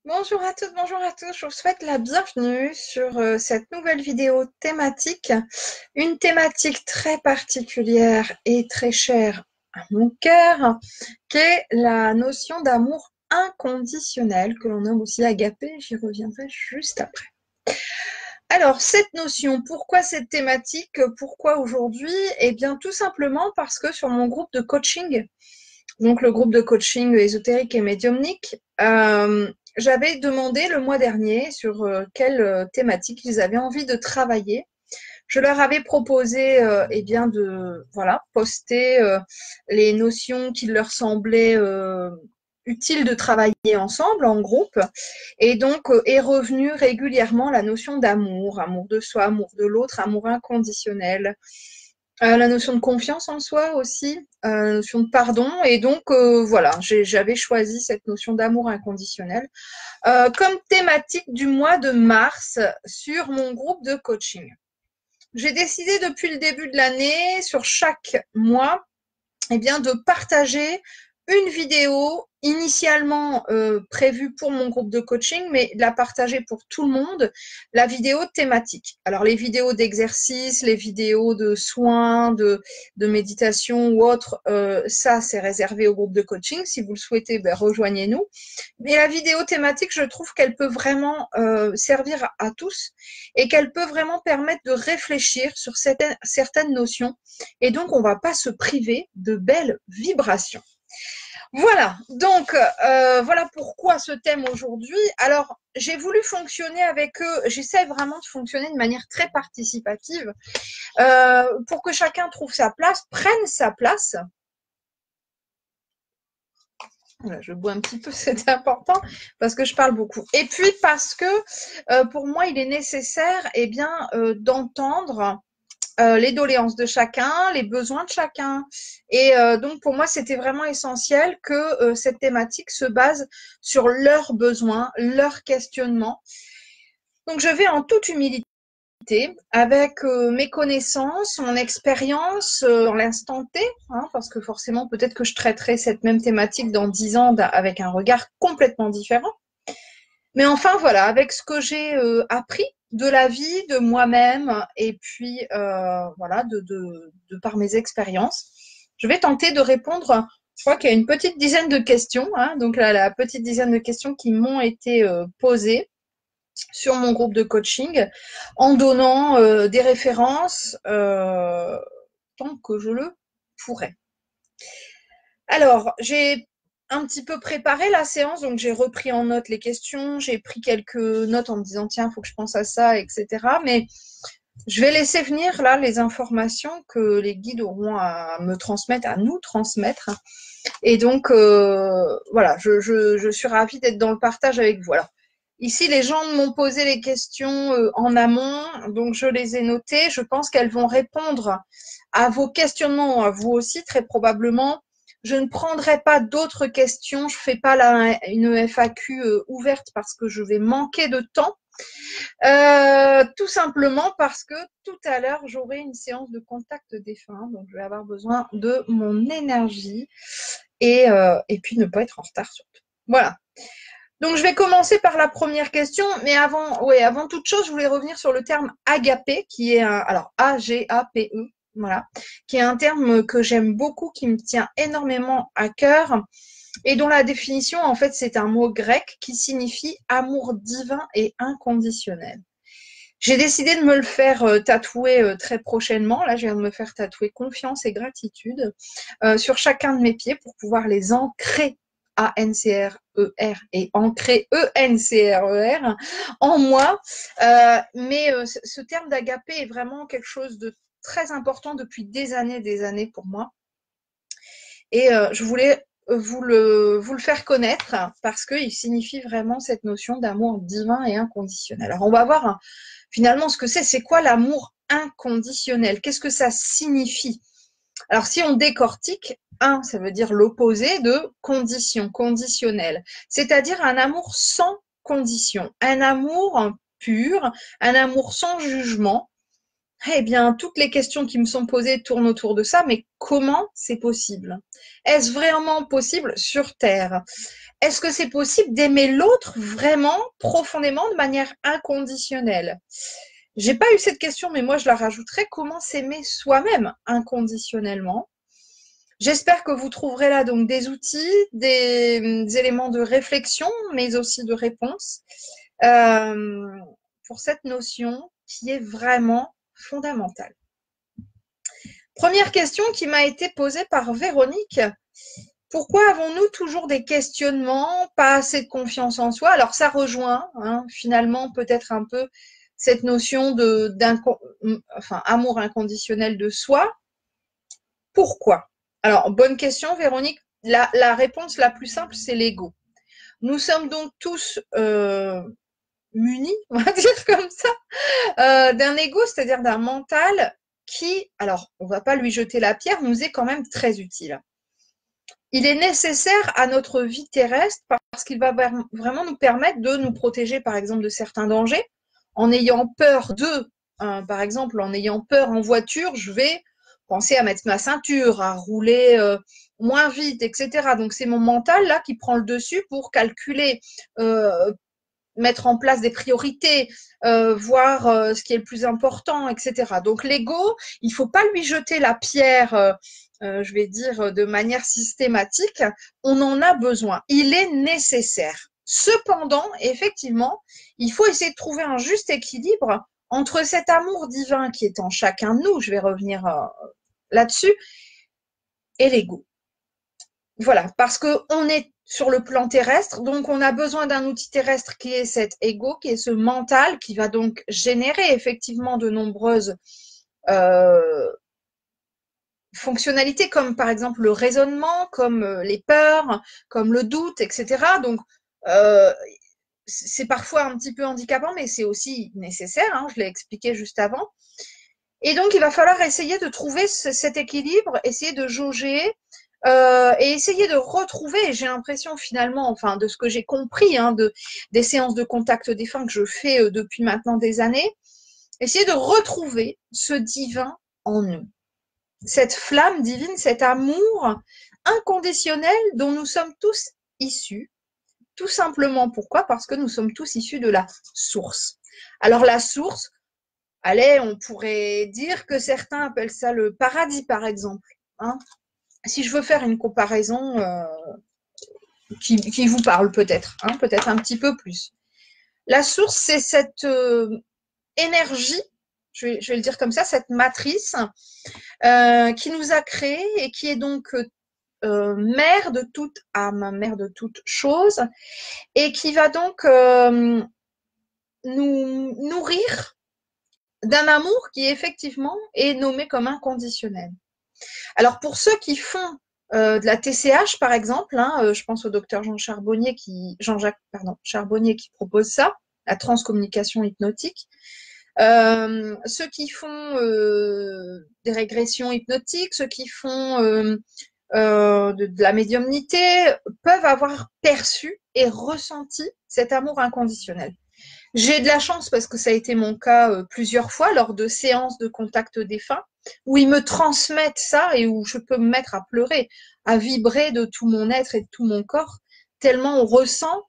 Bonjour à toutes, bonjour à tous. Je vous souhaite la bienvenue sur cette nouvelle vidéo thématique. Une thématique très particulière et très chère à mon cœur, qui est la notion d'amour inconditionnel, que l'on nomme aussi agapé. J'y reviendrai juste après. Alors, cette notion, pourquoi cette thématique? Pourquoi aujourd'hui? Eh bien, tout simplement parce que sur mon groupe de coaching, donc le groupe de coaching ésotérique et médiumnique, j'avais demandé le mois dernier sur quelle thématique ils avaient envie de travailler. Je leur avais proposé eh bien de voilà poster les notions qui leur semblaient utiles de travailler ensemble en groupe. Et donc est revenue régulièrement la notion d'amour, amour de soi, amour de l'autre, amour inconditionnel, la notion de confiance en soi aussi, la notion de pardon. Et donc, voilà, j'avais choisi cette notion d'amour inconditionnel comme thématique du mois de mars sur mon groupe de coaching. J'ai décidé depuis le début de l'année, sur chaque mois, eh bien, de partager une vidéo initialement prévue pour mon groupe de coaching, mais de la partager pour tout le monde, la vidéo thématique. Alors les vidéos d'exercice, les vidéos de soins, de méditation ou autres, ça c'est réservé au groupe de coaching. Si vous le souhaitez, ben, rejoignez-nous. Mais la vidéo thématique, je trouve qu'elle peut vraiment servir à tous et qu'elle peut vraiment permettre de réfléchir sur certaines notions. Et donc, on ne va pas se priver de belles vibrations. Voilà, donc voilà pourquoi ce thème aujourd'hui. Alors, j'ai voulu fonctionner avec eux, j'essaie vraiment de fonctionner de manière très participative pour que chacun trouve sa place, prenne sa place. Voilà, je bois un petit peu, c'est important parce que je parle beaucoup. Et puis parce que pour moi, il est nécessaire eh bien, d'entendre les doléances de chacun, les besoins de chacun. Et donc, pour moi, c'était vraiment essentiel que cette thématique se base sur leurs besoins, leurs questionnements. Donc, je vais en toute humilité avec mes connaissances, mon expérience dans l'instant T, hein, parce que forcément, peut-être que je traiterai cette même thématique dans 10 ans avec un regard complètement différent. Mais enfin, voilà, avec ce que j'ai appris de la vie, de moi-même, et puis voilà, de par mes expériences, je vais tenter de répondre. Je crois qu'il y a une petite dizaine de questions, hein, donc la petite dizaine de questions qui m'ont été posées sur mon groupe de coaching, en donnant des références tant que je le pourrai. Alors, j'ai un petit peu préparé la séance, donc j'ai repris en note les questions, j'ai pris quelques notes en me disant tiens, il faut que je pense à ça, etc. Mais je vais laisser venir là les informations que les guides auront à me transmettre, à nous transmettre. Et donc, voilà, je suis ravie d'être dans le partage avec vous. Alors, ici, les gens m'ont posé les questions en amont, donc je les ai notées. Je pense qu'elles vont répondre à vos questionnements, à vous aussi, très probablement. Je ne prendrai pas d'autres questions. Je ne fais pas une FAQ ouverte parce que je vais manquer de temps. Tout simplement parce que tout à l'heure, j'aurai une séance de contact défunt. Donc, je vais avoir besoin de mon énergie et puis ne pas être en retard surtout. Voilà. Donc, je vais commencer par la première question, mais avant toute chose, je voulais revenir sur le terme agapé, qui est alors A-G-A-P-E, voilà, qui est un terme que j'aime beaucoup, qui me tient énormément à cœur, et dont la définition, en fait, c'est un mot grec qui signifie amour divin et inconditionnel. J'ai décidé de me le faire tatouer très prochainement. Là, je viens de me faire tatouer confiance et gratitude sur chacun de mes pieds pour pouvoir les ancrer A-N-C-R-E-R et ancrer E-N-C-R-E-R en moi. Mais ce terme d'agapé est vraiment quelque chose de très important depuis des années pour moi. Et je voulais vous le faire connaître parce qu'il signifie vraiment cette notion d'amour divin et inconditionnel. Alors, on va voir finalement ce que c'est. C'est quoi l'amour inconditionnel? Qu'est-ce que ça signifie? Alors, si on décortique, ça veut dire l'opposé de condition, conditionnel. C'est-à-dire un amour sans condition, un amour pur, un amour sans jugement, Eh bien, toutes les questions qui me sont posées tournent autour de ça, mais comment c'est possible? Est-ce vraiment possible sur Terre? Est-ce que c'est possible d'aimer l'autre vraiment profondément de manière inconditionnelle? J'ai pas eu cette question, mais moi je la rajouterais. Comment s'aimer soi-même inconditionnellement? J'espère que vous trouverez là donc des outils, des éléments de réflexion, mais aussi de réponse euh, pour cette notion qui est vraiment fondamentale. Première question qui m'a été posée par Véronique. Pourquoi avons-nous toujours des questionnements, pas assez de confiance en soi? Alors ça rejoint finalement peut-être un peu cette notion amour inconditionnel de soi. Pourquoi? Alors, bonne question, Véronique. La réponse la plus simple, c'est l'ego. Nous sommes donc tous munis, on va dire comme ça, d'un ego, c'est-à-dire d'un mental qui, alors, on ne va pas lui jeter la pierre, nous est quand même très utile. Il est nécessaire à notre vie terrestre parce qu'il va vraiment nous permettre de nous protéger, par exemple, de certains dangers. En ayant peur par exemple, en ayant peur en voiture, je vais penser à mettre ma ceinture, à rouler moins vite, etc. Donc, c'est mon mental là qui prend le dessus pour calculer, mettre en place des priorités, voir ce qui est le plus important, etc. Donc, l'ego, il ne faut pas lui jeter la pierre. Je vais dire de manière systématique, on en a besoin. Il est nécessaire. Cependant, effectivement, il faut essayer de trouver un juste équilibre entre cet amour divin qui est en chacun de nous, je vais revenir là-dessus, et l'ego. Voilà, parce qu'on est sur le plan terrestre, donc on a besoin d'un outil terrestre qui est cet ego, qui est ce mental, qui va donc générer effectivement de nombreuses fonctionnalités comme par exemple le raisonnement, comme les peurs, comme le doute, etc. Donc, c'est parfois un petit peu handicapant, mais c'est aussi nécessaire, je l'ai expliqué juste avant. Et donc, il va falloir essayer de trouver cet équilibre, essayer de jauger et essayer de retrouver, et j'ai l'impression finalement, enfin de ce que j'ai compris des séances de contact défunt que je fais depuis maintenant des années, essayer de retrouver ce divin en nous. Cette flamme divine, cet amour inconditionnel dont nous sommes tous issus. Tout simplement pourquoi? Parce que nous sommes tous issus de la source. Alors la source, allez, on pourrait dire que certains appellent ça le paradis par exemple. Si je veux faire une comparaison qui vous parle peut-être, peut-être un petit peu plus. La source, c'est cette énergie, je vais le dire comme ça, cette matrice qui nous a créés et qui est donc mère de toute âme, mère de toute chose, et qui va donc nous nourrir d'un amour qui effectivement est nommé comme inconditionnel. Alors pour ceux qui font de la TCH par exemple, je pense au docteur Jean-Jacques Charbonnier qui propose ça, la transcommunication hypnotique. Ceux qui font des régressions hypnotiques, ceux qui font de la médiumnité peuvent avoir perçu et ressenti cet amour inconditionnel. J'ai de la chance parce que ça a été mon cas plusieurs fois lors de séances de contact défunt où ils me transmettent ça et où je peux me mettre à pleurer, à vibrer de tout mon être et de tout mon corps, tellement on ressent.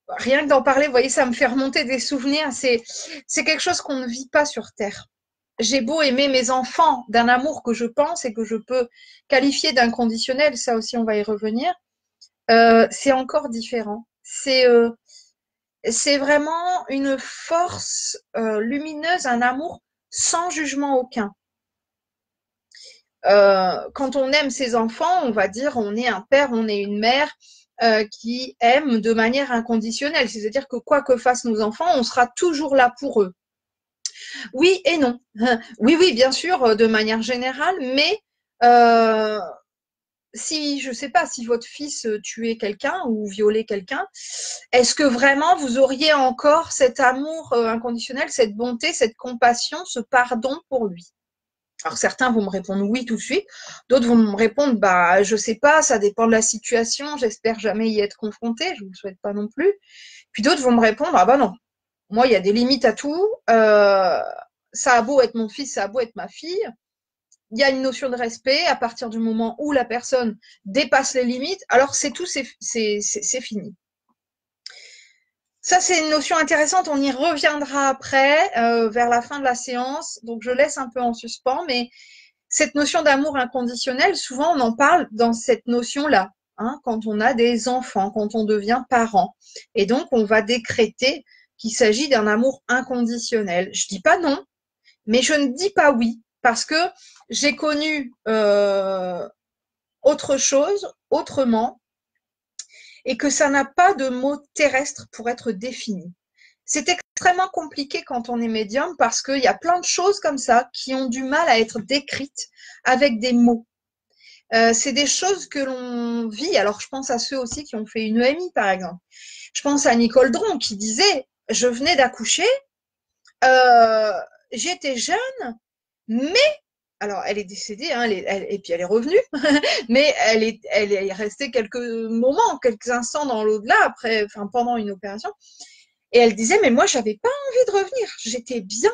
Rien que d'en parler, vous voyez, ça me fait remonter des souvenirs. C'est quelque chose qu'on ne vit pas sur Terre. J'ai beau aimer mes enfants d'un amour que je pense et que je peux qualifier d'inconditionnel, ça aussi on va y revenir, c'est encore différent. C'est vraiment une force lumineuse, un amour sans jugement aucun. Quand on aime ses enfants, on va dire on est un père, on est une mère qui aime de manière inconditionnelle. C'est-à-dire que quoi que fassent nos enfants, on sera toujours là pour eux. Oui et non. Oui, oui, bien sûr, de manière générale, mais si, je sais pas, si votre fils tuait quelqu'un ou violait quelqu'un, est-ce que vraiment vous auriez encore cet amour inconditionnel, cette bonté, cette compassion, ce pardon pour lui? Alors certains vont me répondre oui tout de suite, d'autres vont me répondre bah je sais pas, ça dépend de la situation, j'espère jamais y être confronté, je vous le souhaite pas non plus. Puis d'autres vont me répondre ah bah non, moi il y a des limites à tout, ça a beau être mon fils, ça a beau être ma fille, il y a une notion de respect à partir du moment où la personne dépasse les limites, alors c'est tout, c'est fini. Ça, c'est une notion intéressante, on y reviendra après, vers la fin de la séance, donc je laisse un peu en suspens, mais cette notion d'amour inconditionnel, souvent on en parle dans cette notion-là, hein, quand on a des enfants, quand on devient parent. Et donc, on va décréter qu'il s'agit d'un amour inconditionnel. Je dis pas non, mais je ne dis pas oui, parce que j'ai connu autre chose, autrement, et que ça n'a pas de mot terrestre pour être défini. C'est extrêmement compliqué quand on est médium parce qu'il y a plein de choses comme ça qui ont du mal à être décrites avec des mots. C'est des choses que l'on vit. Alors, je pense à ceux aussi qui ont fait une EMI, par exemple. Je pense à Nicole Dron qui disait « Je venais d'accoucher, j'étais jeune, mais… » Alors, elle est décédée, hein, et puis elle est revenue, mais elle est restée quelques moments, quelques instants dans l'au-delà, après, enfin, pendant une opération. Et elle disait, mais moi, j'avais pas envie de revenir. J'étais bien.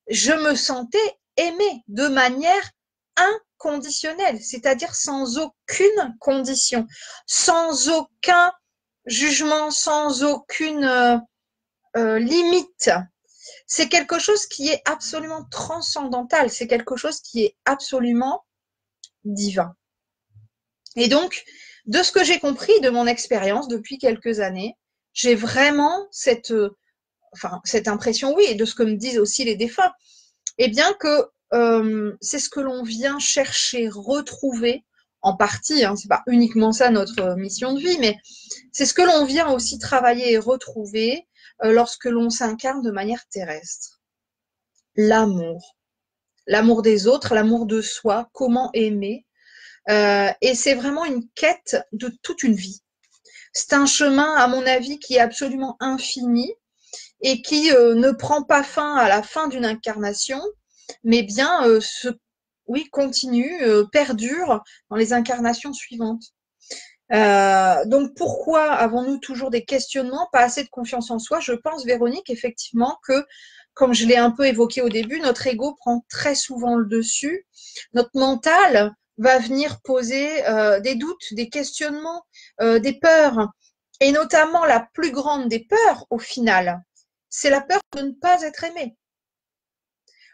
Je me sentais aimée de manière inconditionnelle, c'est-à-dire sans aucune condition, sans aucun jugement, sans aucune limite. C'est quelque chose qui est absolument transcendantal. C'est quelque chose qui est absolument divin. Et donc, de ce que j'ai compris de mon expérience depuis quelques années, j'ai vraiment cette impression, oui, et de ce que me disent aussi les défunts, eh bien que c'est ce que l'on vient chercher, retrouver, en partie, hein, c'est pas uniquement ça notre mission de vie, mais c'est ce que l'on vient aussi travailler et retrouver lorsque l'on s'incarne de manière terrestre. L'amour. L'amour des autres, l'amour de soi, comment aimer. Et c'est vraiment une quête de toute une vie. C'est un chemin, à mon avis, qui est absolument infini, et qui ne prend pas fin à la fin d'une incarnation, mais bien continue, perdure dans les incarnations suivantes. Donc pourquoi avons-nous toujours des questionnements, pas assez de confiance en soi? Je pense, Véronique, effectivement, que, comme je l'ai un peu évoqué au début, notre ego prend très souvent le dessus. Notre mental va venir poser des doutes, des questionnements, des peurs, et notamment la plus grande des peurs, au final, c'est la peur de ne pas être aimé,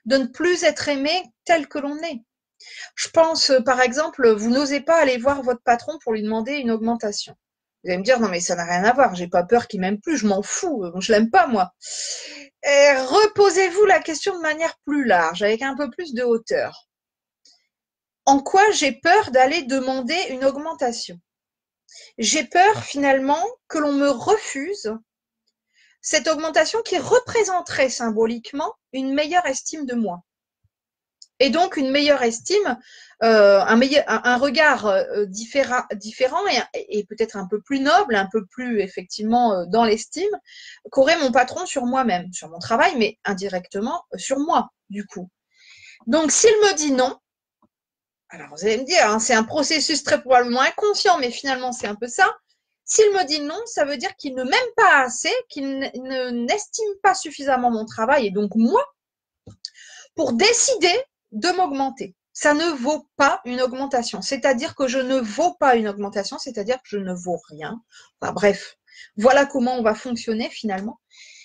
de ne plus être aimé tel que l'on est. Je pense, par exemple, vous n'osez pas aller voir votre patron pour lui demander une augmentation. Vous allez me dire, non mais ça n'a rien à voir, j'ai pas peur qu'il m'aime plus, je m'en fous, je l'aime pas moi. Et reposez-vous la question de manière plus large, avec un peu plus de hauteur. En quoi j'ai peur d'aller demander une augmentation? J'ai peur finalement que l'on me refuse cette augmentation qui représenterait symboliquement une meilleure estime de moi. Et donc une meilleure estime, un regard différent et peut-être un peu plus noble, un peu plus effectivement dans l'estime qu'aurait mon patron sur moi-même, sur mon travail, mais indirectement sur moi, du coup. Donc s'il me dit non, alors vous allez me dire, hein, c'est un processus très probablement inconscient, mais finalement c'est un peu ça. S'il me dit non, ça veut dire qu'il ne m'aime pas assez, qu'il n'estime pas suffisamment mon travail et donc moi, pour décider de m'augmenter. Ça ne vaut pas une augmentation. C'est-à-dire que je ne vaux pas une augmentation, c'est-à-dire que je ne vaux rien. Enfin, bref, voilà comment on va fonctionner finalement.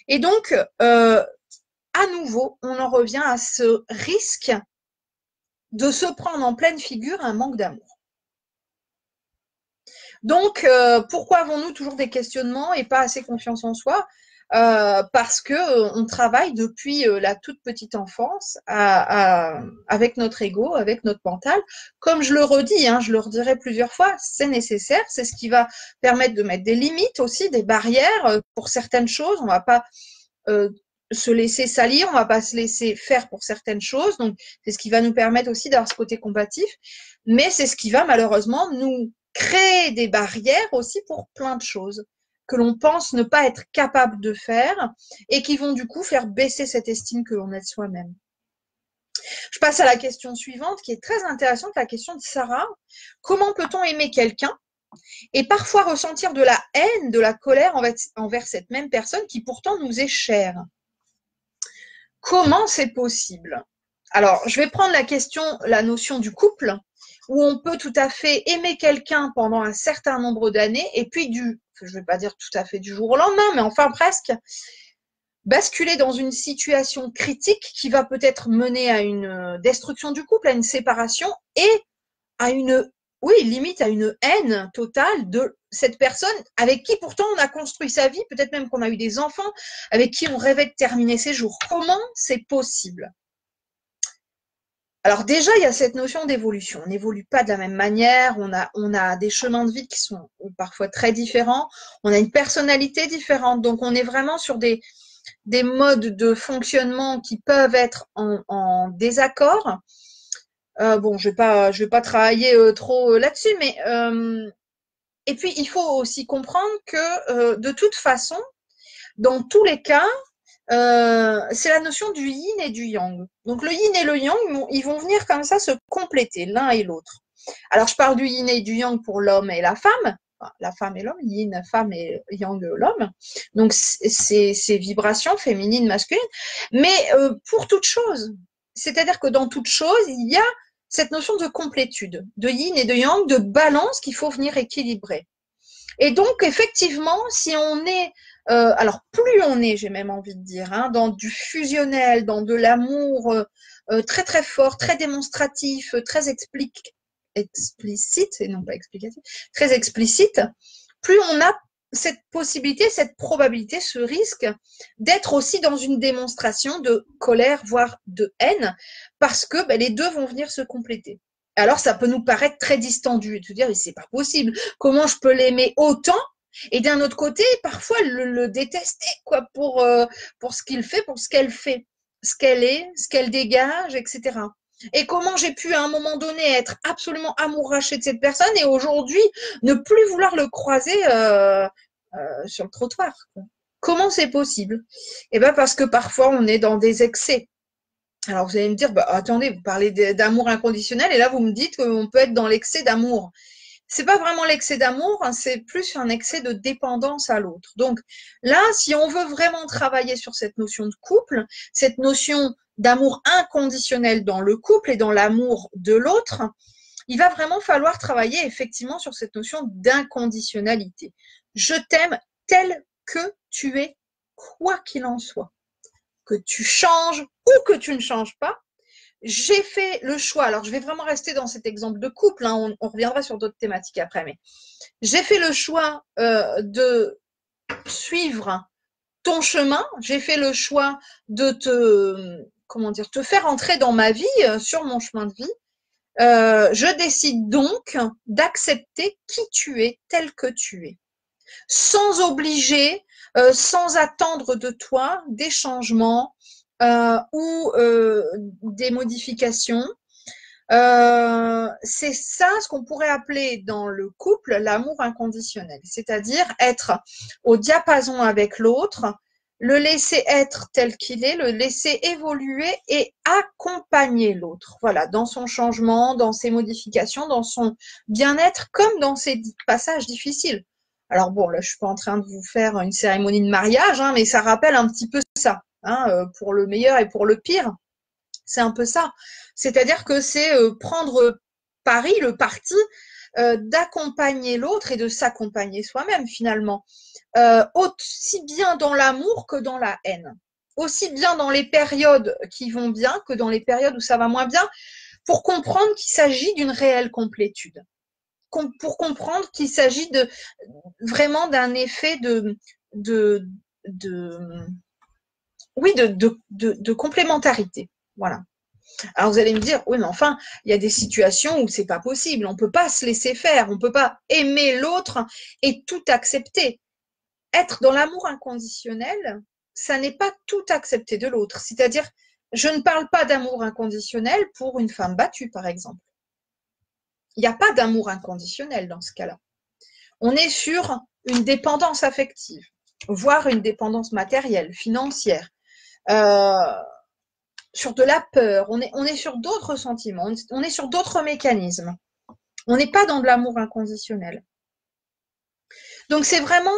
Et donc, à nouveau, on en revient à ce risque de se prendre en pleine figure un manque d'amour. Donc, pourquoi avons-nous toujours des questionnements et pas assez confiance en soi? Parce que on travaille depuis la toute petite enfance avec notre ego, avec notre mental. Comme je le redis, hein, je le redirai plusieurs fois, c'est nécessaire. C'est ce qui va permettre de mettre des limites aussi, des barrières pour certaines choses. On va pas se laisser salir, on va pas se laisser faire pour certaines choses. Donc, c'est ce qui va nous permettre aussi d'avoir ce côté combatif. Mais c'est ce qui va malheureusement nous créer des barrières aussi pour plein de choses que l'on pense ne pas être capable de faire et qui vont du coup faire baisser cette estime que l'on a de soi-même. Je passe à la question suivante qui est très intéressante, la question de Sarah. Comment peut-on aimer quelqu'un et parfois ressentir de la haine, de la colère envers cette même personne qui pourtant nous est chère? Comment c'est possible? Alors, je vais prendre la notion du couple, où on peut tout à fait aimer quelqu'un pendant un certain nombre d'années, et puis je ne vais pas dire tout à fait du jour au lendemain, mais enfin presque, basculer dans une situation critique qui va peut-être mener à une destruction du couple, à une séparation et à limite à une haine totale de cette personne avec qui pourtant on a construit sa vie, peut-être même qu'on a eu des enfants, avec qui on rêvait de terminer ses jours. Comment c'est possible? Alors déjà, il y a cette notion d'évolution. On n'évolue pas de la même manière, on a des chemins de vie qui sont parfois très différents, on a une personnalité différente, donc on est vraiment sur des modes de fonctionnement qui peuvent être en désaccord. Bon, je vais pas travailler trop là-dessus, mais et puis il faut aussi comprendre que de toute façon, dans tous les cas, c'est la notion du yin et du yang. Donc le yin et le yang, ils vont venir comme ça se compléter l'un et l'autre. Alors je parle du yin et du yang pour l'homme et la femme. Enfin, la femme et l'homme, yin, femme et yang, l'homme. Donc ces vibrations féminines, masculines. Mais pour toute chose, c'est-à-dire que dans toute chose, il y a cette notion de complétude, de yin et de yang, de balance qu'il faut venir équilibrer. Et donc, effectivement, si on est, alors plus on est, j'ai même envie de dire, hein, dans du fusionnel, dans de l'amour très très fort, très démonstratif, très explicite, et non pas explicatif, très explicite, plus on a cette possibilité, cette probabilité, ce risque d'être aussi dans une démonstration de colère, voire de haine, parce que les deux vont venir se compléter. Alors, ça peut nous paraître très distendu et de se dire, c'est pas possible. Comment je peux l'aimer autant et d'un autre côté, parfois le détester quoi pour ce qu'il fait, pour ce qu'elle fait, ce qu'elle est, ce qu'elle dégage, etc. Et comment j'ai pu à un moment donné être absolument amouraché de cette personne et aujourd'hui ne plus vouloir le croiser sur le trottoir. Quoi. Comment c'est possible? Eh bien parce que parfois on est dans des excès. Alors vous allez me dire, bah, attendez, vous parlez d'amour inconditionnel et là vous me dites qu'on peut être dans l'excès d'amour. C'est pas vraiment l'excès d'amour, hein, c'est plus un excès de dépendance à l'autre. Donc là, si on veut vraiment travailler sur cette notion de couple, cette notion d'amour inconditionnel dans le couple et dans l'amour de l'autre, il va vraiment falloir travailler effectivement sur cette notion d'inconditionnalité. Je t'aime tel que tu es, quoi qu'il en soit. Que tu changes ou que tu ne changes pas, j'ai fait le choix, alors je vais vraiment rester dans cet exemple de couple, hein, on reviendra sur d'autres thématiques après, mais j'ai fait le choix de suivre ton chemin, j'ai fait le choix de te faire entrer dans ma vie, sur mon chemin de vie. Je décide donc d'accepter qui tu es, tel que tu es, sans obliger, sans attendre de toi des changements ou des modifications. C'est ça ce qu'on pourrait appeler dans le couple l'amour inconditionnel, c'est-à-dire être au diapason avec l'autre, le laisser être tel qu'il est, le laisser évoluer et accompagner l'autre, voilà, dans son changement, dans ses modifications, dans son bien-être, comme dans ses passages difficiles. Alors bon, là, je suis pas en train de vous faire une cérémonie de mariage, hein, mais ça rappelle un petit peu ça, hein, pour le meilleur et pour le pire. C'est un peu ça. C'est-à-dire que c'est prendre le parti d'accompagner l'autre et de s'accompagner soi-même finalement. Aussi bien dans l'amour que dans la haine. Aussi bien dans les périodes qui vont bien que dans les périodes où ça va moins bien, pour comprendre qu'il s'agit d'une réelle complétude. Pour comprendre qu'il s'agit vraiment d'un effet de complémentarité. Voilà. Alors vous allez me dire, oui, mais enfin, il y a des situations où c'est pas possible. On peut pas se laisser faire. On peut pas aimer l'autre et tout accepter. Être dans l'amour inconditionnel, ça n'est pas tout accepter de l'autre. C'est-à-dire, je ne parle pas d'amour inconditionnel pour une femme battue, par exemple. Il n'y a pas d'amour inconditionnel dans ce cas-là. On est sur une dépendance affective, voire une dépendance matérielle, financière. Sur de la peur, on est sur d'autres sentiments, on est sur d'autres mécanismes. On n'est pas dans de l'amour inconditionnel. Donc c'est vraiment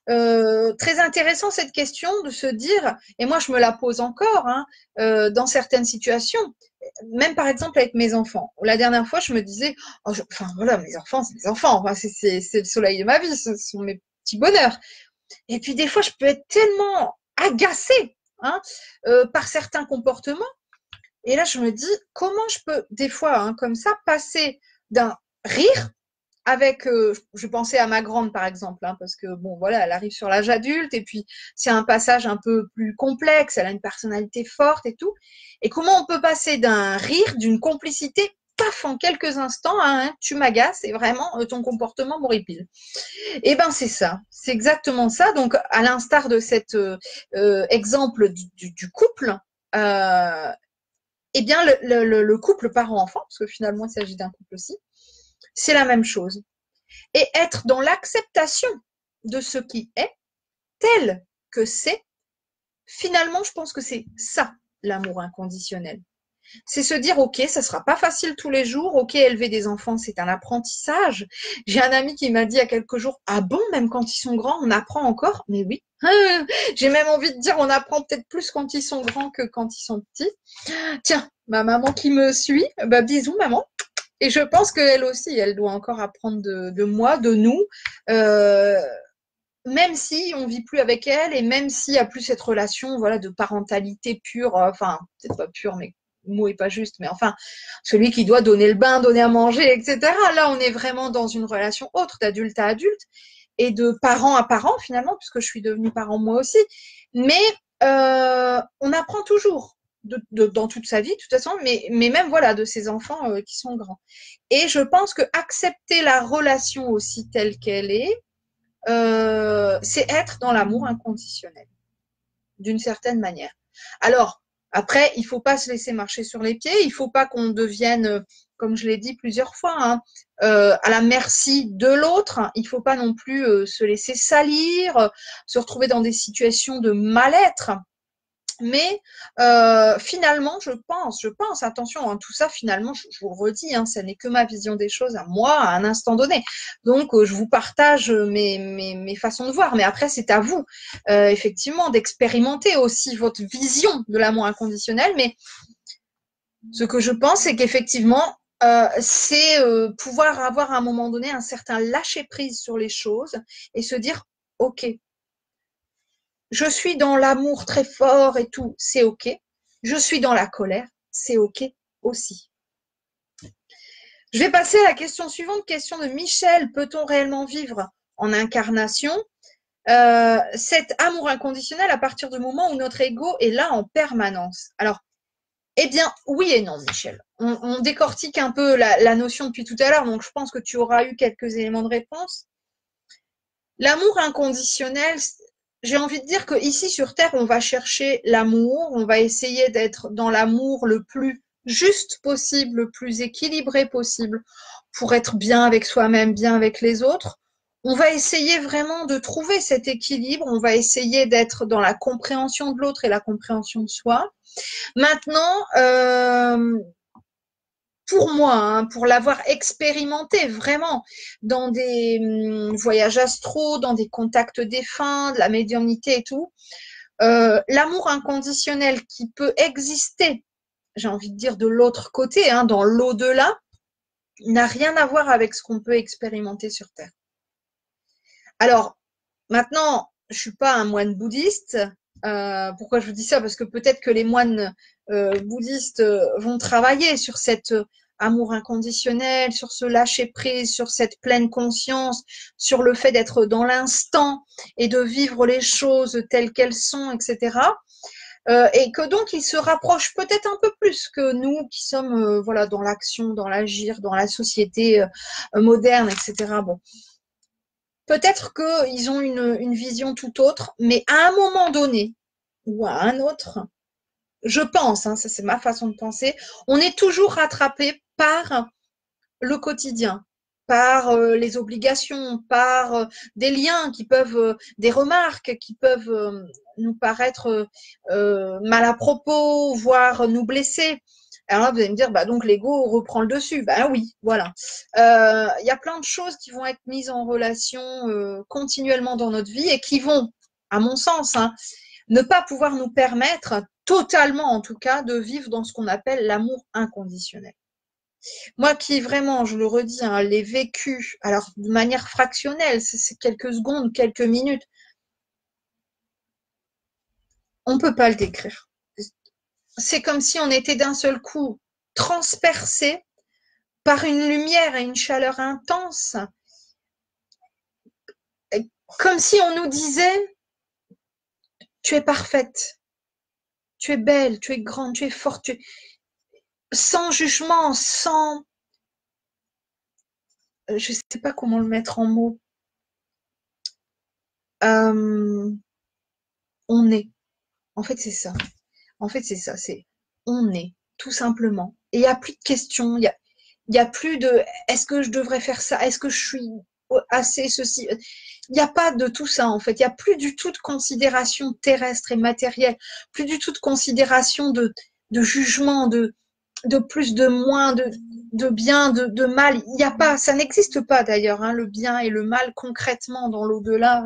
Très intéressant cette question de se dire, et moi je me la pose encore, hein, dans certaines situations, même par exemple avec mes enfants. La dernière fois, je me disais, oh, enfin voilà, mes enfants, c'est mes enfants, enfin, c'est le soleil de ma vie, ce sont mes petits bonheurs. Et puis des fois, je peux être tellement agacée, hein, par certains comportements. Et là, je me dis, comment je peux, des fois, hein, comme ça, passer d'un rire avec, je pensais à ma grande par exemple, hein, parce que bon voilà, elle arrive sur l'âge adulte et puis c'est un passage un peu plus complexe, elle a une personnalité forte et tout. Et comment on peut passer d'un rire, d'une complicité, paf, en quelques instants, à un tu m'agaces et vraiment ton comportement m'horripile. Et ben c'est ça, c'est exactement ça. Donc à l'instar de cet exemple du couple, euh, eh bien le couple parent-enfant, parce que finalement il s'agit d'un couple aussi, c'est la même chose et être dans l'acceptation de ce qui est tel que c'est, finalement, je pense que c'est ça, l'amour inconditionnel. C'est se dire, OK, ça sera pas facile tous les jours. OK, élever des enfants, c'est un apprentissage. J'ai un ami qui m'a dit il y a quelques jours, ah bon, même quand ils sont grands, on apprend encore? Mais oui. J'ai même envie de dire, on apprend peut-être plus quand ils sont grands que quand ils sont petits. Tiens, ma maman qui me suit, bah bisous maman. Et je pense qu'elle aussi, elle doit encore apprendre de moi, de nous, euh, même si on vit plus avec elle et même s'il n'y a plus cette relation, voilà, de parentalité pure, enfin, peut-être pas pure, mais le mot est pas juste, mais enfin, celui qui doit donner le bain, donner à manger, etc. Là, on est vraiment dans une relation autre, d'adulte à adulte et de parent à parent finalement, puisque je suis devenue parent moi aussi. Mais on apprend toujours dans toute sa vie, de toute façon, mais même voilà de ces enfants qui sont grands. Et je pense que accepter la relation aussi telle qu'elle est, c'est être dans l'amour inconditionnel, d'une certaine manière. Alors, après, il ne faut pas se laisser marcher sur les pieds, il ne faut pas qu'on devienne, comme je l'ai dit plusieurs fois, hein, à la merci de l'autre. Il ne faut pas non plus se laisser salir, se retrouver dans des situations de mal-être. Mais finalement, je pense, attention, hein, tout ça, finalement, je vous le redis, hein, ça n'est que ma vision des choses à moi, à un instant donné. Donc, je vous partage mes façons de voir. Mais après, c'est à vous, effectivement, d'expérimenter aussi votre vision de l'amour inconditionnel. Mais ce que je pense, c'est qu'effectivement, c'est pouvoir avoir à un moment donné un certain lâcher-prise sur les choses et se dire, OK, je suis dans l'amour très fort et tout, c'est OK. Je suis dans la colère, c'est OK aussi. Je vais passer à la question suivante, question de Michel. Peut-on réellement vivre en incarnation cet amour inconditionnel à partir du moment où notre ego est là en permanence? Alors, eh bien, oui et non, Michel. On décortique un peu la notion depuis tout à l'heure, donc je pense que tu auras eu quelques éléments de réponse. L'amour inconditionnel, j'ai envie de dire que ici sur Terre, on va chercher l'amour, on va essayer d'être dans l'amour le plus juste possible, le plus équilibré possible pour être bien avec soi-même, bien avec les autres. On va essayer vraiment de trouver cet équilibre, on va essayer d'être dans la compréhension de l'autre et la compréhension de soi. Maintenant, pour moi, hein, pour l'avoir expérimenté vraiment dans des voyages astraux, dans des contacts défunts, de la médiumnité et tout, l'amour inconditionnel qui peut exister, j'ai envie de dire de l'autre côté, hein, dans l'au-delà, n'a rien à voir avec ce qu'on peut expérimenter sur Terre. Alors, maintenant, je suis pas un moine bouddhiste. Pourquoi je vous dis ça? Parce que peut-être que les moines bouddhistes vont travailler sur cet amour inconditionnel, sur ce lâcher prise, sur cette pleine conscience, sur le fait d'être dans l'instant et de vivre les choses telles qu'elles sont, etc. Et que donc ils se rapprochent peut-être un peu plus que nous qui sommes voilà dans l'action, dans l'agir, dans la société moderne, etc. Bon, peut-être qu'ils ont une vision tout autre, mais à un moment donné ou à un autre, je pense, hein, ça c'est ma façon de penser, on est toujours rattrapé par le quotidien, par les obligations, par des liens qui peuvent, des remarques qui peuvent nous paraître mal à propos, voire nous blesser. Alors là, vous allez me dire, bah donc l'ego reprend le dessus. Bah oui, voilà. Il y a plein de choses qui vont être mises en relation continuellement dans notre vie et qui vont, à mon sens, hein, ne pas pouvoir nous permettre, totalement en tout cas, de vivre dans ce qu'on appelle l'amour inconditionnel. Moi qui vraiment, je le redis, hein, l'ai vécu, alors de manière fractionnelle, c'est quelques secondes, quelques minutes, on ne peut pas le décrire. C'est comme si on était d'un seul coup transpercé par une lumière et une chaleur intense, comme si on nous disait, tu es parfaite, tu es belle, tu es grande, tu es forte, sans jugement, sans, je ne sais pas comment le mettre en mots. On est. En fait, c'est ça. En fait, c'est ça. C'est on est, tout simplement. Et il n'y a plus de questions. Il y a plus de est-ce que je devrais faire ça? Est-ce que je suis assez ceci? Il n'y a pas de tout ça, en fait. Il n'y a plus du tout de considération terrestre et matérielle. Plus du tout de considération de jugement, de plus, de moins, de bien, de mal. Il n'y a pas, ça n'existe pas d'ailleurs, hein, le bien et le mal concrètement dans l'au-delà,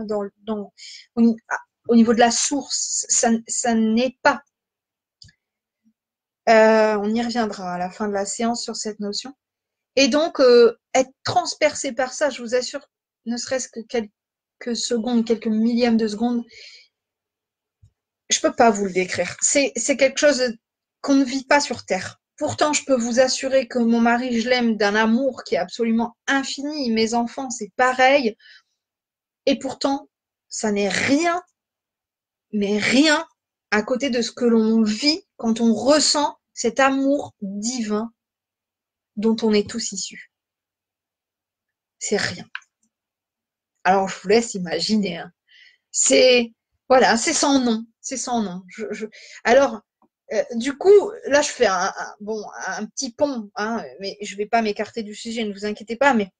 au niveau de la source, ça n'est pas. On y reviendra à la fin de la séance sur cette notion. Et donc, être transpercé par ça, je vous assure, ne serait-ce que quelques secondes, quelques millièmes de secondes, je peux pas vous le décrire. C'est quelque chose qu'on ne vit pas sur Terre. Pourtant, je peux vous assurer que mon mari, je l'aime d'un amour qui est absolument infini. Mes enfants, c'est pareil. Et pourtant, ça n'est rien, mais rien à côté de ce que l'on vit quand on ressent cet amour divin dont on est tous issus. C'est rien. Alors, je vous laisse imaginer. Hein. C'est, voilà, c'est sans nom. C'est sans nom. Alors, du coup, là, je fais un petit pont, hein, mais je vais pas m'écarter du sujet, ne vous inquiétez pas, mais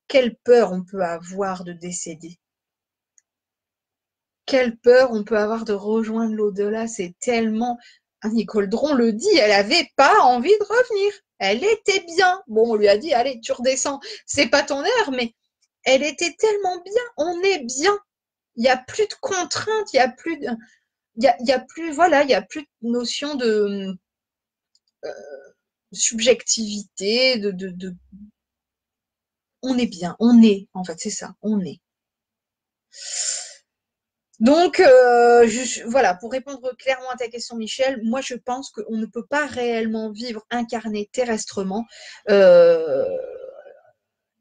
quelle peur on peut avoir de décéder. Quelle peur on peut avoir de rejoindre l'au-delà. C'est tellement... Nicole Dron le dit, elle avait pas envie de revenir. Elle était bien. Bon, on lui a dit, allez, tu redescends. C'est pas ton heure, mais elle était tellement bien. On est bien. Il n'y a plus de contraintes, il n'y a plus de... Il y a plus, voilà, il y a plus de notion de subjectivité, on est bien, on est, en fait, c'est ça, on est. Donc, voilà, pour répondre clairement à ta question, Michel, moi je pense qu'on ne peut pas réellement vivre incarné terrestrement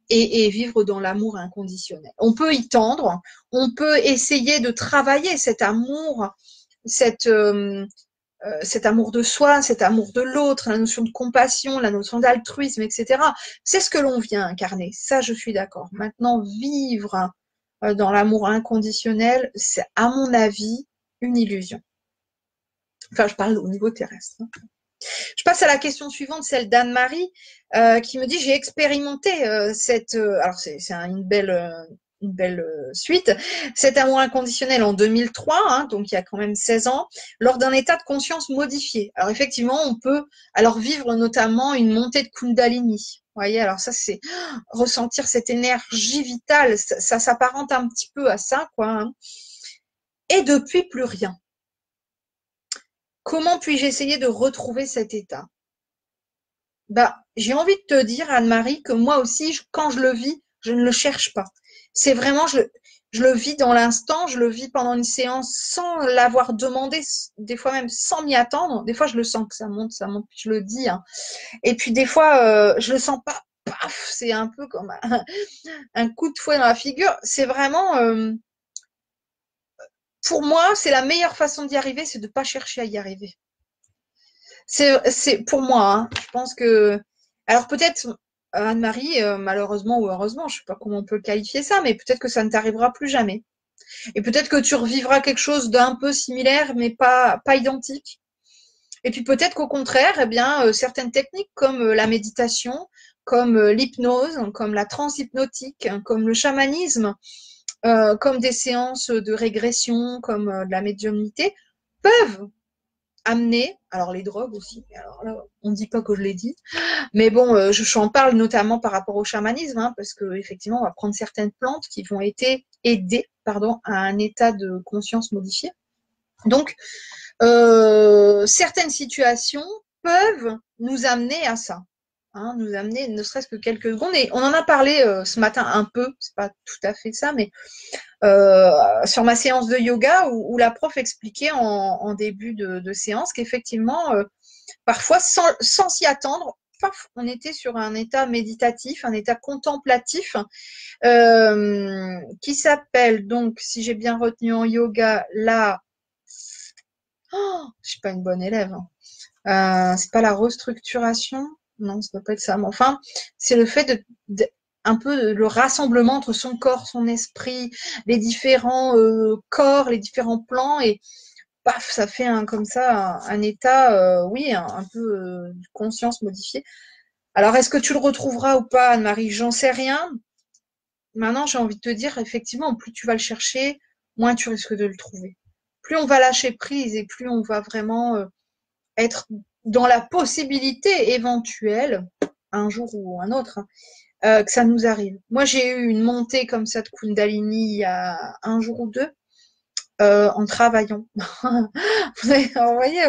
et vivre dans l'amour inconditionnel. On peut y tendre, on peut essayer de travailler cet amour, cet amour de soi, cet amour de l'autre, la notion de compassion, la notion d'altruisme, etc. C'est ce que l'on vient incarner. Ça, je suis d'accord. Maintenant, vivre dans l'amour inconditionnel, c'est, à mon avis, une illusion. Enfin, je parle au niveau terrestre. Je passe à la question suivante, celle d'Anne-Marie, qui me dit, j'ai expérimenté alors c'est une belle suite, cet amour inconditionnel en 2003, hein, donc il y a quand même 16 ans, lors d'un état de conscience modifié. Alors effectivement, on peut alors vivre notamment une montée de Kundalini. Vous voyez, alors ça c'est ressentir cette énergie vitale, ça s'apparente un petit peu à ça, quoi. Hein. Et depuis, plus rien. Comment puis-je essayer de retrouver cet état? Bah, j'ai envie de te dire, Anne-Marie, que moi aussi, quand je le vis, je ne le cherche pas. C'est vraiment, je le vis dans l'instant, je le vis pendant une séance sans l'avoir demandé, des fois même sans m'y attendre. Des fois, je le sens que ça monte, je le dis. Hein. Et puis, des fois, je le sens pas, paf, c'est un peu comme un coup de fouet dans la figure. C'est vraiment, pour moi, c'est la meilleure façon d'y arriver, c'est de pas chercher à y arriver. C'est pour moi, hein, je pense que. Alors peut-être, Anne-Marie, malheureusement ou heureusement, je ne sais pas comment on peut qualifier ça, mais peut-être que ça ne t'arrivera plus jamais. Et peut-être que tu revivras quelque chose d'un peu similaire, mais pas identique. Et puis peut-être qu'au contraire, eh bien, certaines techniques comme la méditation, comme l'hypnose, comme la transe hypnotique, comme le chamanisme, comme des séances de régression, comme de la médiumnité, peuvent amener, alors les drogues aussi, alors là, on ne dit pas que je l'ai dit, mais bon, j'en parle notamment par rapport au chamanisme, hein, parce que effectivement, on va prendre certaines plantes qui vont aider, pardon, à un état de conscience modifié. Donc, certaines situations peuvent nous amener à ça, hein, nous amener ne serait-ce que quelques secondes. Et on en a parlé ce matin un peu, c'est pas tout à fait ça, mais sur ma séance de yoga où la prof expliquait en début de séance qu'effectivement, parfois, sans s'y attendre, paf, on était sur un état méditatif, un état contemplatif, qui s'appelle donc, si j'ai bien retenu en yoga, je suis pas une bonne élève. C'est pas la restructuration, non, ça peut pas être ça. Mais enfin, c'est le fait un peu le rassemblement entre son corps, son esprit, les différents corps, les différents plans, et paf, ça fait comme ça un état, oui, un peu de conscience modifiée. Alors, est-ce que tu le retrouveras ou pas, Anne-Marie? J'en sais rien. Maintenant, j'ai envie de te dire, effectivement, plus tu vas le chercher, moins tu risques de le trouver. Plus on va lâcher prise et plus on va vraiment être dans la possibilité éventuelle, un jour ou un autre, hein, que ça nous arrive. Moi, j'ai eu une montée comme ça de Kundalini il y a un jour ou deux, en travaillant. Vous voyez,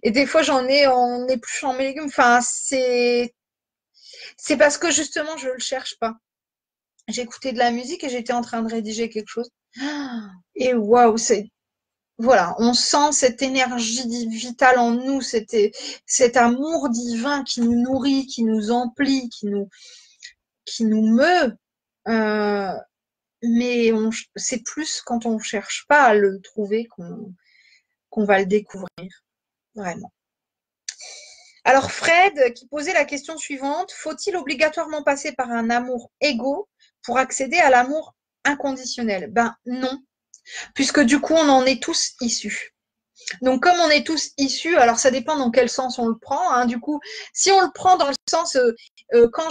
et des fois, j'en ai en épluchant mes légumes. Enfin, c'est parce que justement, je le cherche pas. J'écoutais de la musique et j'étais en train de rédiger quelque chose. Et waouh, voilà, on sent cette énergie vitale en nous, cet amour divin qui nous nourrit, qui nous emplit, qui nous meut. Euh, mais c'est plus quand on ne cherche pas à le trouver qu'on va le découvrir, vraiment. Alors Fred qui posait la question suivante, faut-il obligatoirement passer par un amour égaux pour accéder à l'amour inconditionnel? Ben non, puisque du coup on en est tous issus. Donc, comme on est tous issus, alors ça dépend dans quel sens on le prend, hein. Du coup, si on le prend dans le sens, quand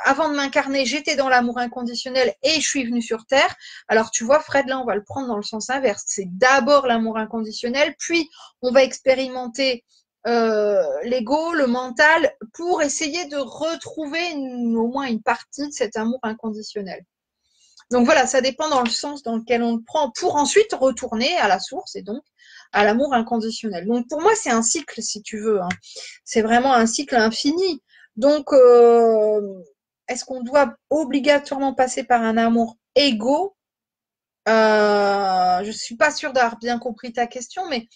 avant de m'incarner, j'étais dans l'amour inconditionnel et je suis venue sur Terre. Alors, tu vois, Fred, là, on va le prendre dans le sens inverse. C'est d'abord l'amour inconditionnel, puis on va expérimenter l'ego, le mental, pour essayer de retrouver au moins une partie de cet amour inconditionnel. Donc voilà, ça dépend dans le sens dans lequel on le prend pour ensuite retourner à la source et donc à l'amour inconditionnel. Donc pour moi, c'est un cycle, si tu veux, hein. C'est vraiment un cycle infini. Donc, est-ce qu'on doit obligatoirement passer par un amour égaux? Je suis pas sûre d'avoir bien compris ta question, mais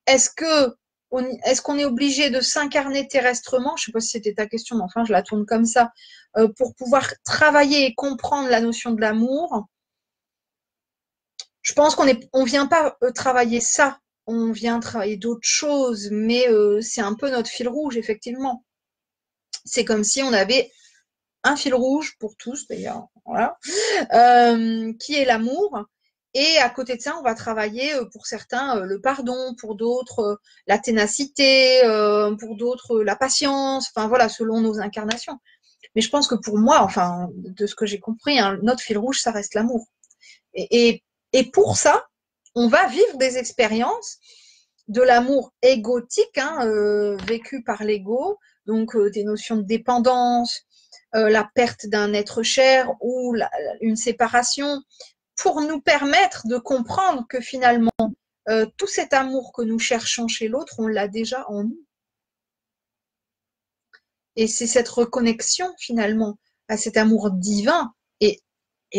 est-ce que est-ce qu'on est obligé de s'incarner terrestrement? Je sais pas si c'était ta question, mais enfin, je la tourne comme ça, pour pouvoir travailler et comprendre la notion de l'amour. Je pense qu'on vient pas travailler ça, on vient travailler d'autres choses, mais c'est un peu notre fil rouge, effectivement. C'est comme si on avait un fil rouge pour tous, d'ailleurs, voilà, qui est l'amour. Et à côté de ça, on va travailler pour certains le pardon, pour d'autres la ténacité, pour d'autres la patience, enfin voilà, selon nos incarnations. Mais je pense que pour moi, enfin, de ce que j'ai compris, hein, notre fil rouge, ça reste l'amour. Et pour ça, on va vivre des expériences de l'amour égotique, hein, vécu par l'ego, donc des notions de dépendance, la perte d'un être cher ou une séparation, pour nous permettre de comprendre que finalement, tout cet amour que nous cherchons chez l'autre, on l'a déjà en nous. Et c'est cette reconnexion finalement à cet amour divin et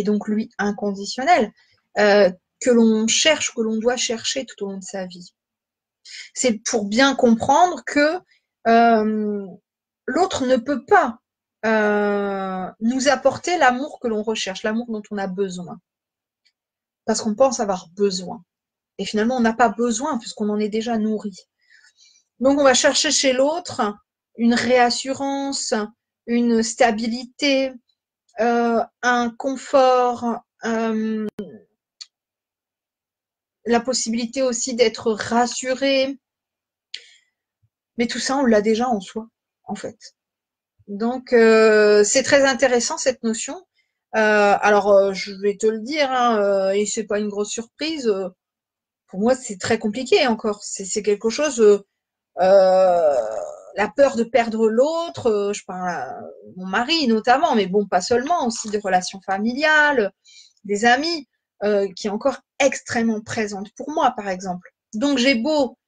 donc lui inconditionnel, que l'on cherche, que l'on doit chercher tout au long de sa vie. C'est pour bien comprendre que l'autre ne peut pas nous apporter l'amour que l'on recherche, l'amour dont on a besoin. Parce qu'on pense avoir besoin. Et finalement, on n'a pas besoin puisqu'on en est déjà nourri. Donc, on va chercher chez l'autre une réassurance, une stabilité, un confort, la possibilité aussi d'être rassuré. Mais tout ça, on l'a déjà en soi, en fait. Donc, c'est très intéressant cette notion. Alors, je vais te le dire, hein, et c'est pas une grosse surprise. Pour moi, c'est très compliqué encore. C'est quelque chose, la peur de perdre l'autre, je parle à mon mari notamment, mais bon, pas seulement, aussi des relations familiales, des amis, qui est encore extrêmement présente pour moi, par exemple. Donc, j'ai beau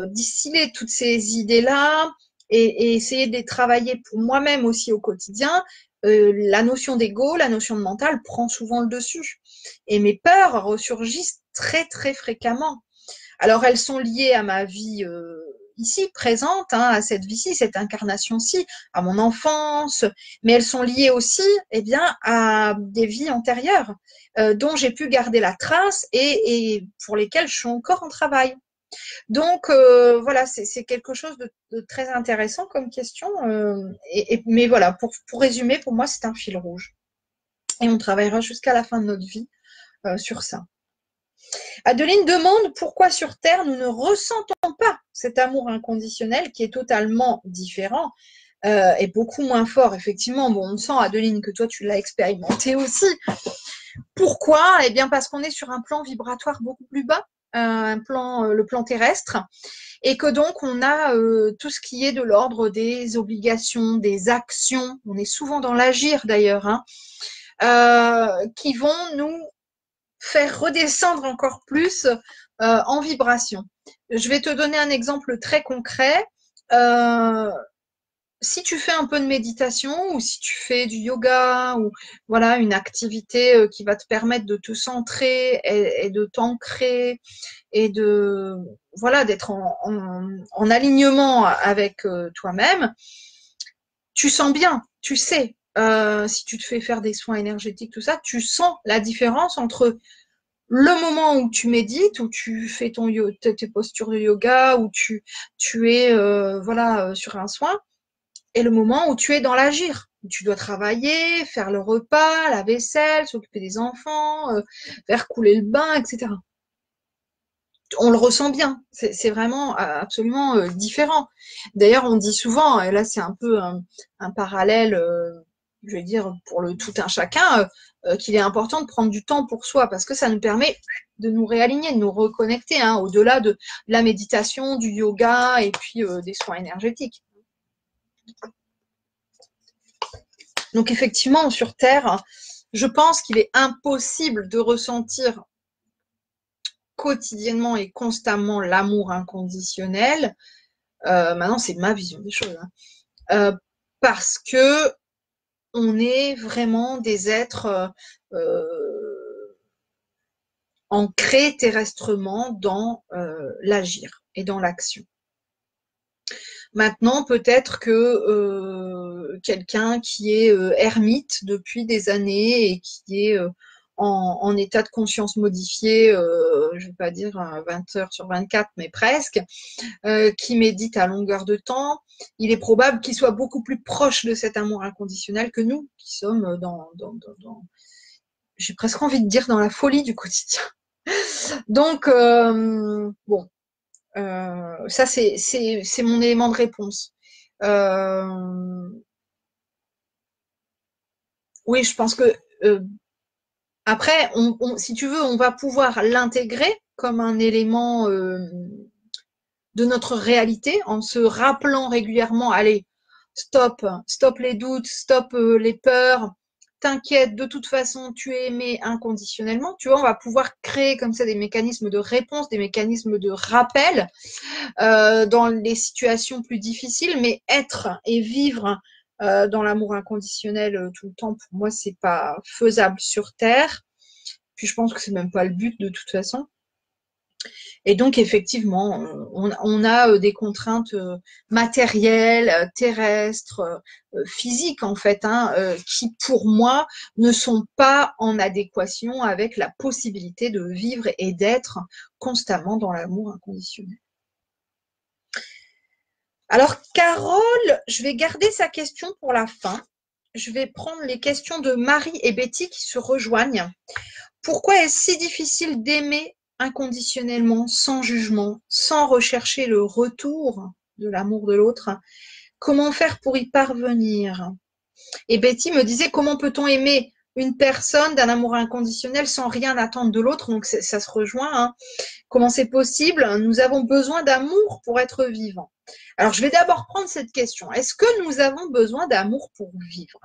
distiller toutes ces idées-là et essayer de les travailler pour moi-même aussi au quotidien, la notion d'ego, la notion de mental prend souvent le dessus. Et mes peurs ressurgissent très, très fréquemment. Alors, elles sont liées à ma vie ici, présente, hein, à cette vie-ci, cette incarnation-ci, à mon enfance, mais elles sont liées aussi eh bien, à des vies antérieures dont j'ai pu garder la trace et pour lesquelles je suis encore en travail. Donc voilà, c'est quelque chose de très intéressant comme question. Mais voilà, pour résumer, pour moi, c'est un fil rouge. Et on travaillera jusqu'à la fin de notre vie sur ça. Adeline demande pourquoi sur Terre nous ne ressentons pas cet amour inconditionnel qui est totalement différent et beaucoup moins fort. Effectivement, bon, on sent, Adeline, que toi, tu l'as expérimenté aussi. Pourquoi? Eh bien, parce qu'on est sur un plan vibratoire beaucoup plus bas, le plan terrestre, et que donc on a tout ce qui est de l'ordre des obligations, des actions. On est souvent dans l'agir d'ailleurs, hein, qui vont nous faire redescendre encore plus en vibration. Je vais te donner un exemple très concret. Si tu fais un peu de méditation ou si tu fais du yoga ou voilà une activité qui va te permettre de te centrer et de t'ancrer et de voilà d'être en alignement avec toi-même, tu sens bien, tu sais, si tu te fais faire des soins énergétiques, tout ça, tu sens la différence entre le moment où tu médites, où tu fais tes postures de yoga, où tu es voilà sur un soin, et le moment où tu es dans l'agir, où tu dois travailler, faire le repas, la vaisselle, s'occuper des enfants, faire couler le bain, etc. On le ressent bien, c'est vraiment absolument différent. D'ailleurs, on dit souvent, et là c'est un peu un parallèle, je vais dire pour le tout un chacun, qu'il est important de prendre du temps pour soi, parce que ça nous permet de nous réaligner, de nous reconnecter, hein, au-delà de la méditation, du yoga et puis des soins énergétiques. Donc effectivement, sur Terre, je pense qu'il est impossible de ressentir quotidiennement et constamment l'amour inconditionnel. Maintenant, c'est ma vision des choses. Hein. Parce que on est vraiment des êtres ancrés terrestrement dans l'agir et dans l'action. Maintenant, peut-être que quelqu'un qui est ermite depuis des années et qui est en état de conscience modifié, je ne vais pas dire 20 heures sur 24, mais presque, qui médite à longueur de temps, il est probable qu'il soit beaucoup plus proche de cet amour inconditionnel que nous, qui sommes dans j'ai presque envie de dire, dans la folie du quotidien. Donc, bon, ça, c'est mon élément de réponse. Oui, je pense que après, si tu veux, on va pouvoir l'intégrer comme un élément de notre réalité en se rappelant régulièrement, allez, stop les doutes, stop les peurs, t'inquiète, de toute façon, tu es aimé inconditionnellement. Tu vois, on va pouvoir créer comme ça des mécanismes de réponse, des mécanismes de rappel dans les situations plus difficiles, mais être et vivre dans l'amour inconditionnel tout le temps, pour moi, c'est pas faisable sur Terre. Puis je pense que c'est même pas le but de toute façon. Et donc, effectivement, on a des contraintes matérielles, terrestres, physiques, en fait, hein, qui, pour moi, ne sont pas en adéquation avec la possibilité de vivre et d'être constamment dans l'amour inconditionnel. Alors, Carole, je vais garder sa question pour la fin. Je vais prendre les questions de Marie et Betty qui se rejoignent. Pourquoi est-ce si difficile d'aimer inconditionnellement, sans jugement, sans rechercher le retour de l'amour de l'autre? Comment faire pour y parvenir? Et Betty me disait, comment peut-on aimer une personne d'un amour inconditionnel sans rien attendre de l'autre. Donc ça se rejoint. Hein. Comment c'est possible? Nous avons besoin d'amour pour être vivants. Alors je vais d'abord prendre cette question. Est-ce que nous avons besoin d'amour pour vivre?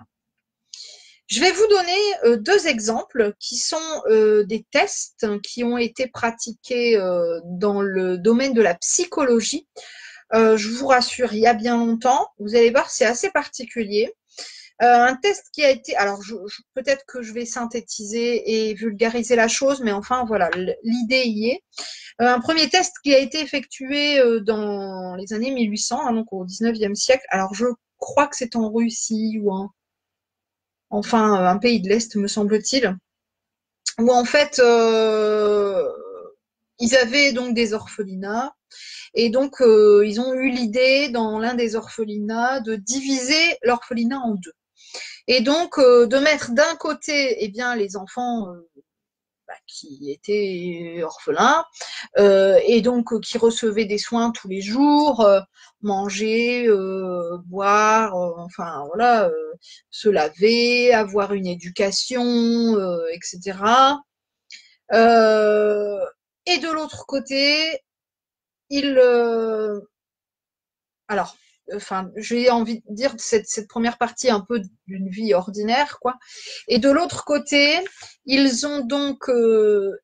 Je vais vous donner deux exemples qui sont des tests qui ont été pratiqués dans le domaine de la psychologie. Je vous rassure, il y a bien longtemps. Vous allez voir, c'est assez particulier. Un test qui a été, alors peut-être que je vais synthétiser et vulgariser la chose, mais enfin voilà, l'idée y est. Un premier test qui a été effectué dans les années 1800, hein, donc au 19e siècle. Alors je crois que c'est en Russie ou enfin un pays de l'Est, me semble-t-il, où en fait ils avaient donc des orphelinats. Et donc, ils ont eu l'idée dans l'un des orphelinats de diviser l'orphelinat en deux. Et donc, de mettre d'un côté, eh bien, les enfants qui étaient orphelins et donc qui recevaient des soins tous les jours, manger, boire, enfin voilà, se laver, avoir une éducation, etc. Et de l'autre côté, il alors, enfin, j'ai envie de dire cette première partie un peu d'une vie ordinaire, quoi. Et de l'autre côté, ils ont donc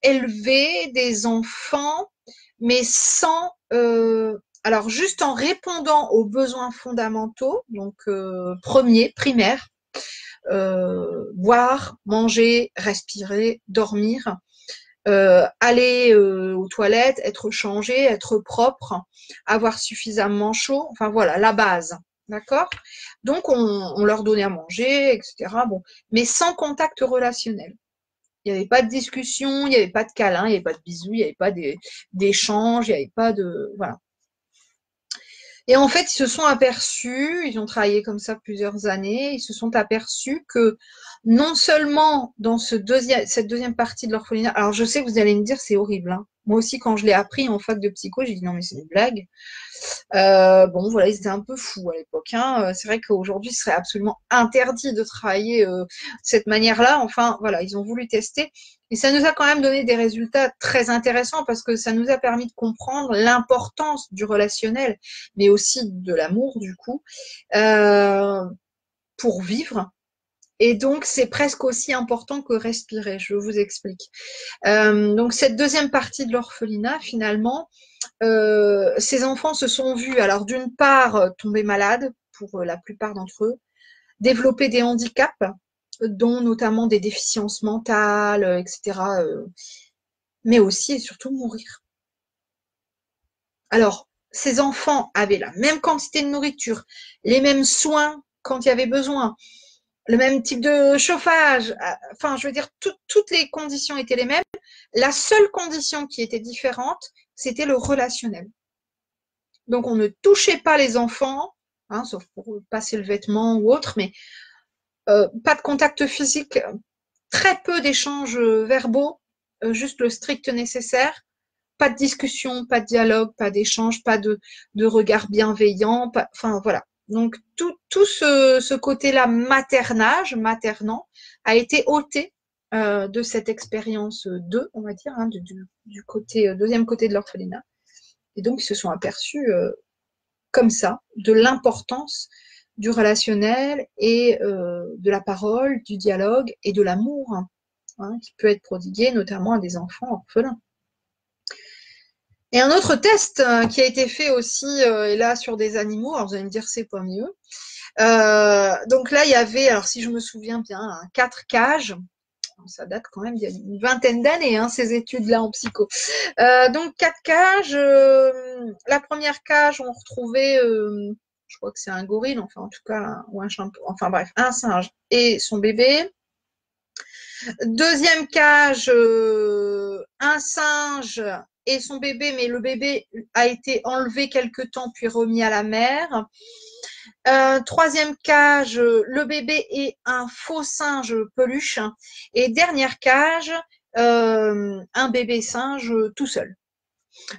élevé des enfants, mais sans, alors juste en répondant aux besoins fondamentaux, donc premiers, primaires, boire, manger, respirer, dormir, aller aux toilettes, être changé, être propre, avoir suffisamment chaud, enfin voilà, la base. D'accord? Donc, on leur donnait à manger, etc. Bon, mais sans contact relationnel. Il n'y avait pas de discussion, il n'y avait pas de câlin, il n'y avait pas de bisous, il n'y avait pas d'échange, il n'y avait pas de. Voilà. Et en fait, ils se sont aperçus, ils ont travaillé comme ça plusieurs années, ils se sont aperçus que non seulement dans cette deuxième partie de l'orphelinat, alors je sais que vous allez me dire c'est horrible, hein. Moi aussi quand je l'ai appris en fac de psycho, j'ai dit non mais c'est une blague. Bon voilà, ils étaient un peu fous à l'époque, hein. C'est vrai qu'aujourd'hui ce serait absolument interdit de travailler de cette manière-là. Enfin voilà, ils ont voulu tester. Et ça nous a quand même donné des résultats très intéressants parce que ça nous a permis de comprendre l'importance du relationnel, mais aussi de l'amour du coup, pour vivre. Et donc, c'est presque aussi important que respirer, je vous explique. Donc, cette deuxième partie de l'orphelinat, finalement, ces enfants se sont vus, alors d'une part, tomber malades, pour la plupart d'entre eux, développer des handicaps, dont notamment des déficiences mentales, etc., mais aussi et surtout mourir. Alors, ces enfants avaient la même quantité de nourriture, les mêmes soins quand il y avait besoin, le même type de chauffage, enfin, je veux dire, toutes les conditions étaient les mêmes. La seule condition qui était différente, c'était le relationnel. Donc, on ne touchait pas les enfants, hein, sauf pour passer le vêtement ou autre, mais pas de contact physique, très peu d'échanges verbaux, juste le strict nécessaire. Pas de discussion, pas de dialogue, pas d'échange, pas de regard bienveillant, enfin voilà. Donc tout ce côté-là maternant, a été ôté de cette expérience 2, on va dire, hein, du côté deuxième côté de l'orphelinat. Et donc ils se sont aperçus comme ça de l'importance du relationnel et de la parole, du dialogue et de l'amour, hein, qui peut être prodigué notamment à des enfants orphelins. Et un autre test qui a été fait aussi, et là sur des animaux, alors vous allez me dire c'est pas mieux. Donc là il y avait, alors si je me souviens bien, 4 cages. Ça date quand même d'il y a une vingtaine d'années, hein, ces études-là en psycho. Donc 4 cages. La première cage, on retrouvait, je crois que c'est un gorille, enfin en tout cas, ou un champignon, enfin bref, un singe et son bébé. Deuxième cage, un singe et son bébé, mais le bébé a été enlevé quelque temps puis remis à la mère. Troisième cage, le bébé et un faux singe peluche. Et dernière cage, un bébé singe tout seul.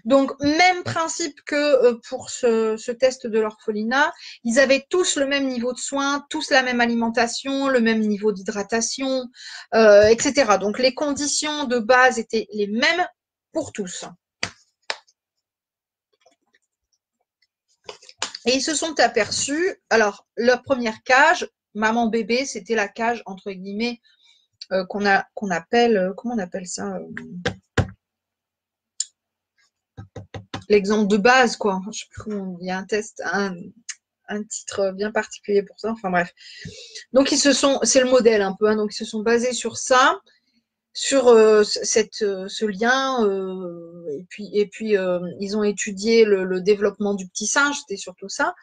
Donc, même principe que pour ce test de l'orphelinat, ils avaient tous le même niveau de soins, tous la même alimentation, le même niveau d'hydratation, etc. Donc, les conditions de base étaient les mêmes pour tous. Et ils se sont aperçus, alors, leur première cage, maman-bébé, c'était la cage, entre guillemets, qu'on appelle, comment on appelle ça l'exemple de base, quoi. Je sais plus comment, il y a un test, un titre bien particulier pour ça. Enfin bref. Donc c'est le modèle un peu. Hein, donc ils se sont basés sur ça, sur ce lien. Et puis ils ont étudié le développement du petit singe. C'était surtout ça.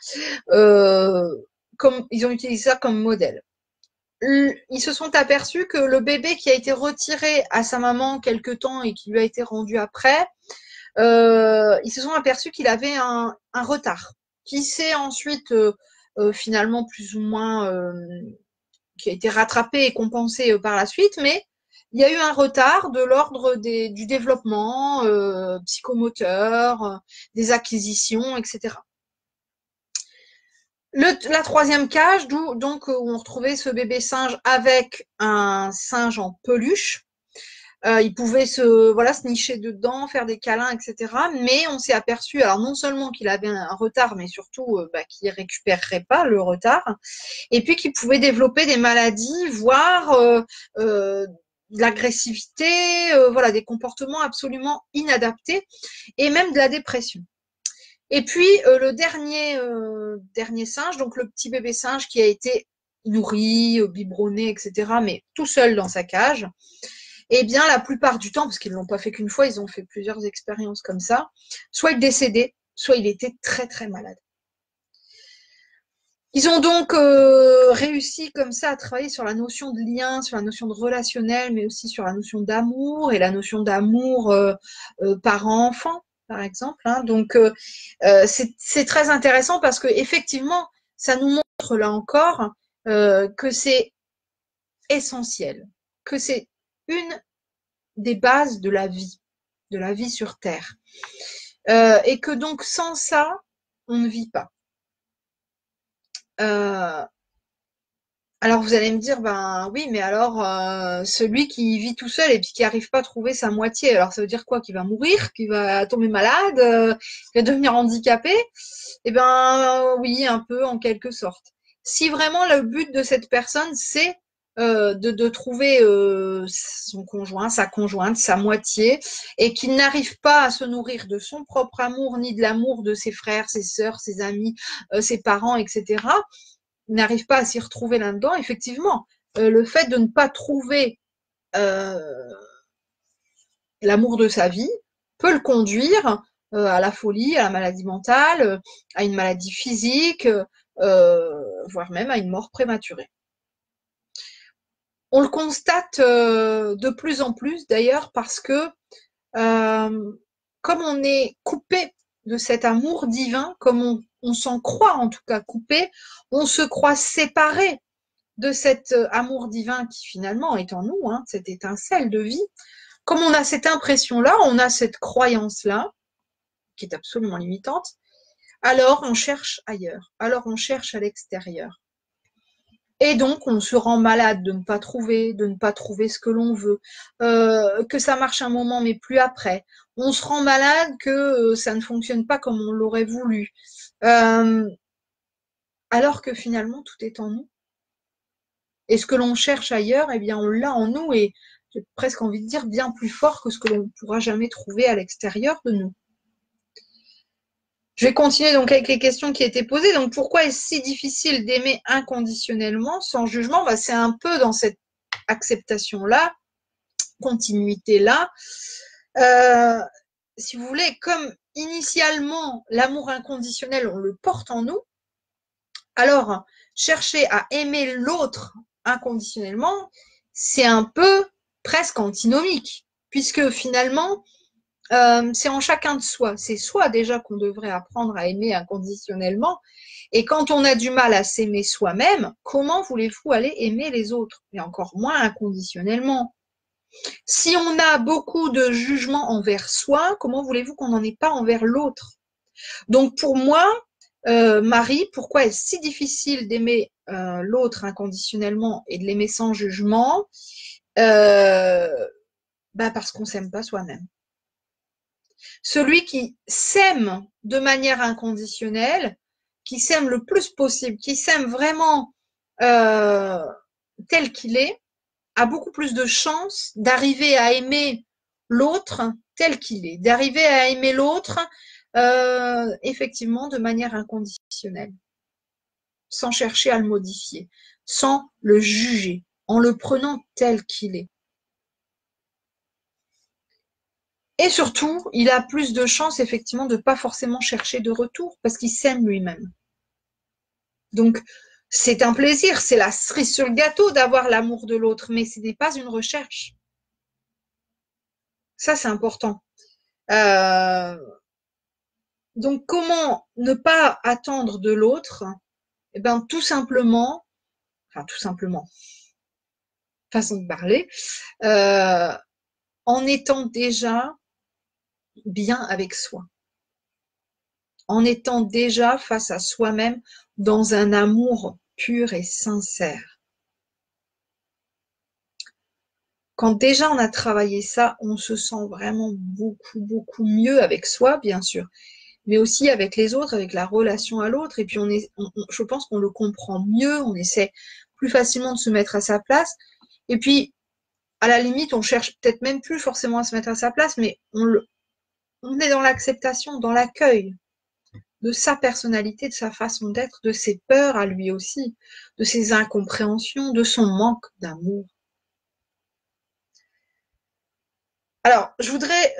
Comme ils ont utilisé ça comme modèle. Ils se sont aperçus que le bébé qui a été retiré à sa maman quelque temps et qui lui a été rendu après, ils se sont aperçus qu'il avait un retard qui s'est ensuite finalement plus ou moins qui a été rattrapé et compensé par la suite, mais il y a eu un retard de l'ordre du développement psychomoteur, des acquisitions, etc. La troisième cage, donc où on retrouvait ce bébé singe avec un singe en peluche. Il pouvait se nicher dedans, faire des câlins, etc. Mais on s'est aperçu, alors non seulement qu'il avait un retard, mais surtout qu'il récupérerait pas le retard, et puis qu'il pouvait développer des maladies, voire de l'agressivité, des comportements absolument inadaptés, et même de la dépression. Et puis le dernier singe, donc le petit bébé singe qui a été nourri, biberonné, etc., mais tout seul dans sa cage. Eh bien, la plupart du temps, parce qu'ils ne l'ont pas fait qu'une fois, ils ont fait plusieurs expériences comme ça, soit il décédait, soit il était très très malade. Ils ont donc réussi comme ça à travailler sur la notion de lien, sur la notion de relationnel, mais aussi sur la notion d'amour et la notion d'amour parent-enfant, par exemple. Hein. Donc, c'est très intéressant parce que effectivement, ça nous montre là encore que c'est essentiel, que c'est une des bases de la vie sur Terre. Et que donc sans ça, on ne vit pas. Alors vous allez me dire, ben oui, mais alors celui qui vit tout seul et puis qui n'arrive pas à trouver sa moitié, alors ça veut dire quoi? Qu'il va mourir, qu'il va tomber malade, qu'il va devenir handicapé? Eh ben oui, un peu en quelque sorte. Si vraiment le but de cette personne, c'est de trouver son conjoint, sa conjointe, sa moitié, et qu'il n'arrive pas à se nourrir de son propre amour, ni de l'amour de ses frères, ses sœurs, ses amis, ses parents, etc., n'arrive pas à s'y retrouver là-dedans, effectivement, le fait de ne pas trouver l'amour de sa vie peut le conduire à la folie, à la maladie mentale, à une maladie physique, voire même à une mort prématurée. On le constate de plus en plus d'ailleurs parce que comme on est coupé de cet amour divin, comme on s'en croit en tout cas coupé, on se croit séparé de cet amour divin qui finalement est en nous, hein, cette étincelle de vie. Comme on a cette impression-là, on a cette croyance-là, qui est absolument limitante, alors on cherche ailleurs, alors on cherche à l'extérieur. Et donc, on se rend malade de ne pas trouver ce que l'on veut, que ça marche un moment mais plus après. On se rend malade que ça ne fonctionne pas comme on l'aurait voulu. Alors que finalement, tout est en nous. Et ce que l'on cherche ailleurs, eh bien, on l'a en nous et j'ai presque envie de dire bien plus fort que ce que l'on ne pourra jamais trouver à l'extérieur de nous. Je vais continuer donc avec les questions qui étaient posées. Donc, pourquoi est-ce si difficile d'aimer inconditionnellement, sans jugement? C'est un peu dans cette acceptation-là, continuité-là. Si vous voulez, comme initialement, l'amour inconditionnel, on le porte en nous, alors chercher à aimer l'autre inconditionnellement, c'est un peu presque antinomique, puisque finalement, c'est en chacun de soi. C'est soi déjà qu'on devrait apprendre à aimer inconditionnellement. Et quand on a du mal à s'aimer soi-même, comment voulez-vous aller aimer les autres? Et encore moins inconditionnellement. Si on a beaucoup de jugement envers soi, comment voulez-vous qu'on n'en ait pas envers l'autre? Donc pour moi, Marie, pourquoi est-ce si difficile d'aimer l'autre inconditionnellement et de l'aimer sans jugement? Parce qu'on s'aime pas soi-même. Celui qui s'aime de manière inconditionnelle, qui s'aime le plus possible, qui s'aime vraiment tel qu'il est, a beaucoup plus de chances d'arriver à aimer l'autre tel qu'il est, d'arriver à aimer l'autre effectivement de manière inconditionnelle, sans chercher à le modifier, sans le juger, en le prenant tel qu'il est. Et surtout, il a plus de chances effectivement de ne pas forcément chercher de retour parce qu'il s'aime lui-même. Donc, c'est un plaisir, c'est la cerise sur le gâteau d'avoir l'amour de l'autre, mais ce n'est pas une recherche. Ça, c'est important. Donc, comment ne pas attendre de l'autre? Eh bien, tout simplement, façon de parler, en étant déjà bien avec soi, en étant déjà face à soi-même dans un amour pur et sincère. Quand déjà on a travaillé ça, on se sent vraiment beaucoup, beaucoup mieux avec soi, bien sûr, mais aussi avec les autres, avec la relation à l'autre. Et puis je pense qu'on le comprend mieux, on essaie plus facilement de se mettre à sa place. Et puis, à la limite, on cherche peut-être même plus forcément à se mettre à sa place, mais on est dans l'acceptation, dans l'accueil de sa personnalité, de sa façon d'être, de ses peurs à lui aussi, de ses incompréhensions, de son manque d'amour. Alors, je voudrais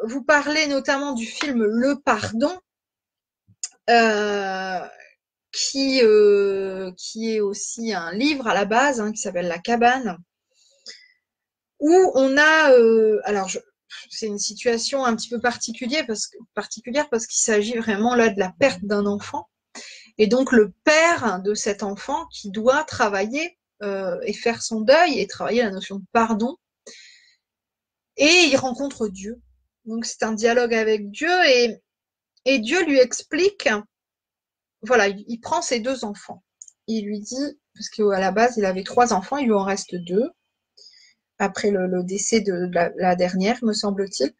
vous parler notamment du film Le Pardon, qui est aussi un livre à la base, qui s'appelle La Cabane, où on a, c'est une situation un petit peu particulière parce qu'il s'agit vraiment là de la perte d'un enfant, et donc le père de cet enfant qui doit travailler et faire son deuil et travailler la notion de pardon. Et il rencontre Dieu. Donc c'est un dialogue avec Dieu et Dieu lui explique, voilà, il prend ses 2 enfants. Il lui dit, parce qu'à la base il avait 3 enfants, il lui en reste 2, après le décès de la dernière, me semble-t-il.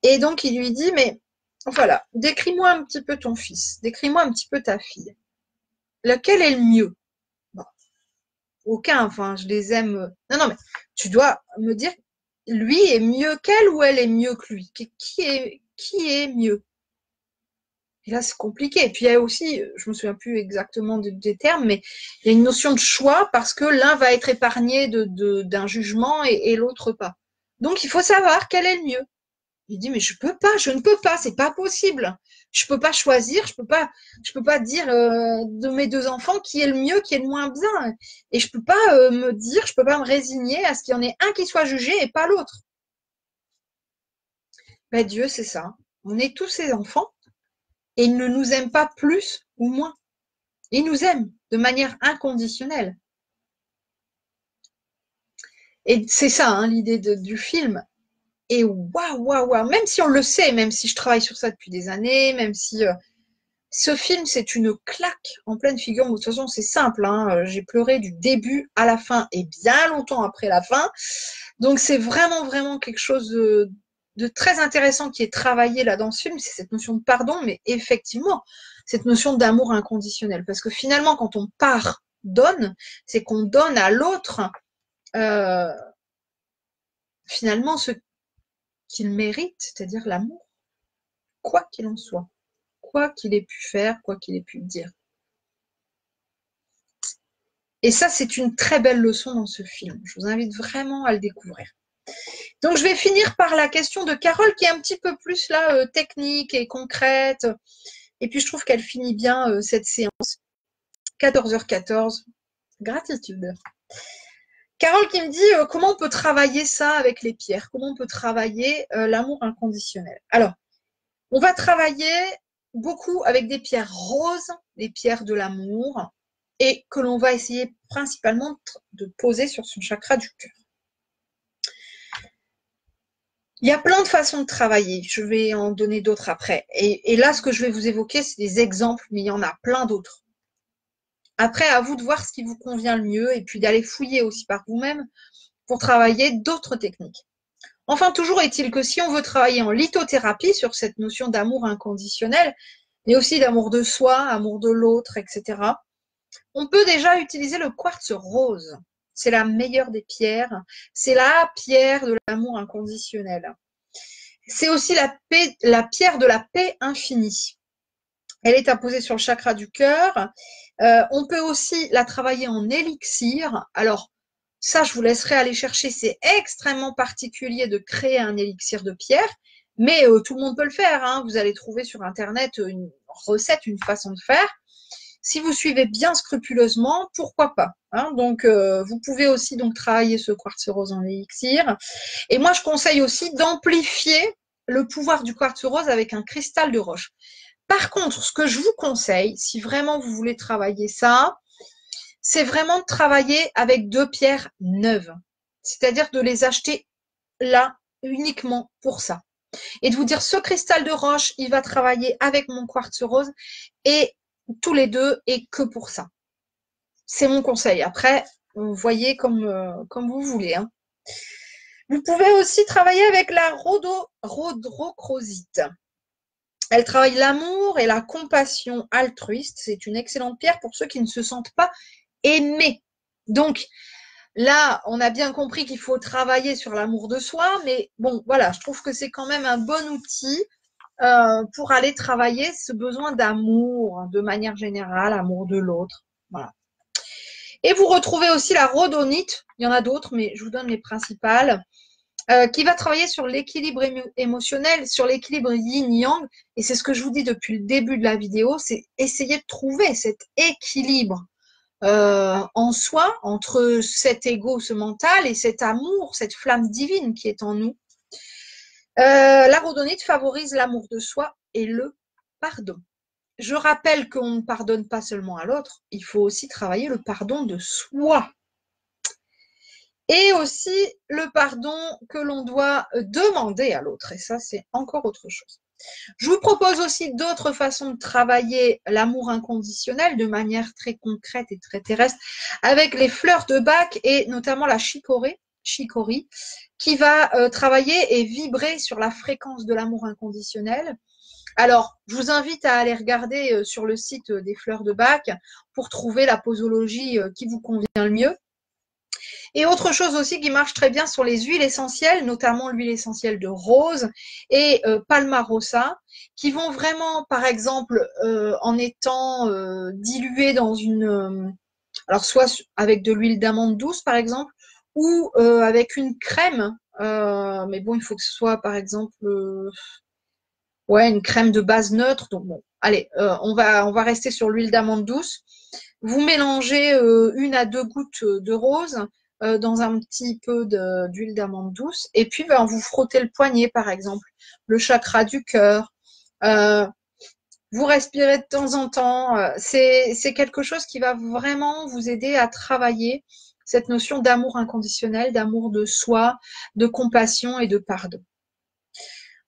Et donc il lui dit, mais voilà, décris-moi un petit peu ton fils, décris-moi un petit peu ta fille. Lequel est le mieux? Bon, aucun, enfin je les aime. Non, mais tu dois me dire, lui est mieux qu'elle ou elle est mieux que lui? Qui est mieux? Et là, c'est compliqué. Et puis, il y a aussi, je me souviens plus exactement des termes, mais il y a une notion de choix parce que l'un va être épargné d'un jugement et l'autre pas. Donc, il faut savoir quel est le mieux. Il dit, mais je ne peux pas, c'est pas possible. Je peux pas choisir, je peux pas dire de mes 2 enfants qui est le mieux, qui est le moins bien. Et je peux pas je peux pas me résigner à ce qu'il y en ait un qui soit jugé et pas l'autre. Ben, Dieu, c'est ça. On est tous ses enfants et il ne nous aime pas plus ou moins. Il nous aime de manière inconditionnelle. Et c'est ça, l'idée du film. Et waouh, même si on le sait, même si je travaille sur ça depuis des années, même si ce film, c'est une claque en pleine figure. De toute façon, c'est simple, j'ai pleuré du début à la fin et bien longtemps après la fin. Donc, c'est vraiment, vraiment quelque chose de très intéressant qui est travaillé là dans ce film. C'est cette notion de pardon, mais effectivement, cette notion d'amour inconditionnel. Parce que finalement, quand on pardonne, c'est qu'on donne à l'autre finalement ce qu'il mérite, c'est-à-dire l'amour, quoi qu'il en soit, quoi qu'il ait pu faire, quoi qu'il ait pu dire. Et ça, c'est une très belle leçon dans ce film. Je vous invite vraiment à le découvrir. Donc, je vais finir par la question de Carole, qui est un petit peu plus là technique et concrète. Et puis, je trouve qu'elle finit bien cette séance. 14h14, gratitude. Carole qui me dit comment on peut travailler ça avec les pierres, comment on peut travailler l'amour inconditionnel. Alors, on va travailler beaucoup avec des pierres roses, des pierres de l'amour, et que l'on va essayer principalement de poser sur son chakra du cœur. Il y a plein de façons de travailler. Je vais en donner d'autres après. Et là, ce que je vais vous évoquer, c'est des exemples, mais il y en a plein d'autres. Après, à vous de voir ce qui vous convient le mieux et puis d'aller fouiller aussi par vous-même pour travailler d'autres techniques. Enfin, toujours est-il que si on veut travailler en lithothérapie sur cette notion d'amour inconditionnel, mais aussi d'amour de soi, amour de l'autre, etc., on peut déjà utiliser le quartz rose. C'est la meilleure des pierres. C'est la pierre de l'amour inconditionnel. C'est aussi la pierre de la paix infinie. Elle est apposée sur le chakra du cœur. On peut aussi la travailler en élixir. Alors, ça, je vous laisserai aller chercher. C'est extrêmement particulier de créer un élixir de pierre, mais tout le monde peut le faire. Hein. Vous allez trouver sur Internet une recette, une façon de faire. Si vous suivez bien scrupuleusement, pourquoi pas. Hein. Donc, vous pouvez aussi donc travailler ce quartz rose en élixir. Et moi, je conseille aussi d'amplifier le pouvoir du quartz rose avec un cristal de roche. Par contre, ce que je vous conseille, si vraiment vous voulez travailler ça, c'est vraiment de travailler avec 2 pierres neuves. C'est-à-dire de les acheter là uniquement pour ça. Et de vous dire, ce cristal de roche, il va travailler avec mon quartz rose et tous les deux et que pour ça. C'est mon conseil. Après, vous voyez comme vous voulez. Hein. Vous pouvez aussi travailler avec la rhodochrosite. Elle travaille l'amour et la compassion altruiste. C'est une excellente pierre pour ceux qui ne se sentent pas aimés. Donc, là, on a bien compris qu'il faut travailler sur l'amour de soi, mais bon, voilà, je trouve que c'est quand même un bon outil pour aller travailler ce besoin d'amour, hein, de manière générale, amour de l'autre. Voilà. Et vous retrouvez aussi la rhodonite. Il y en a d'autres, mais je vous donne les principales. Qui va travailler sur l'équilibre émotionnel, sur l'équilibre yin-yang. Et c'est ce que je vous dis depuis le début de la vidéo, c'est essayer de trouver cet équilibre en soi entre cet ego, ce mental, et cet amour, cette flamme divine qui est en nous. La rhodonite favorise l'amour de soi et le pardon. Je rappelle qu'on ne pardonne pas seulement à l'autre, il faut aussi travailler le pardon de soi. Et aussi le pardon que l'on doit demander à l'autre. Et ça, c'est encore autre chose. Je vous propose aussi d'autres façons de travailler l'amour inconditionnel de manière très concrète et très terrestre avec les fleurs de Bach et notamment la chicorée, qui va travailler et vibrer sur la fréquence de l'amour inconditionnel. Alors, je vous invite à aller regarder sur le site des fleurs de Bach pour trouver la posologie qui vous convient le mieux. Et autre chose aussi qui marche très bien sont les huiles essentielles, notamment l'huile essentielle de rose et palmarosa, qui vont vraiment, par exemple, en étant diluées dans une... alors, soit avec de l'huile d'amande douce, par exemple, ou avec une crème. Mais bon, il faut que ce soit, par exemple, ouais, une crème de base neutre. Donc, bon, allez, on va rester sur l'huile d'amande douce. Vous mélangez 1 à 2 gouttes de rose dans un petit peu d'huile d'amande douce. Et puis, ben, vous frottez le poignet, par exemple, le chakra du cœur. Vous respirez de temps en temps. C'est quelque chose qui va vraiment vous aider à travailler cette notion d'amour inconditionnel, d'amour de soi, de compassion et de pardon.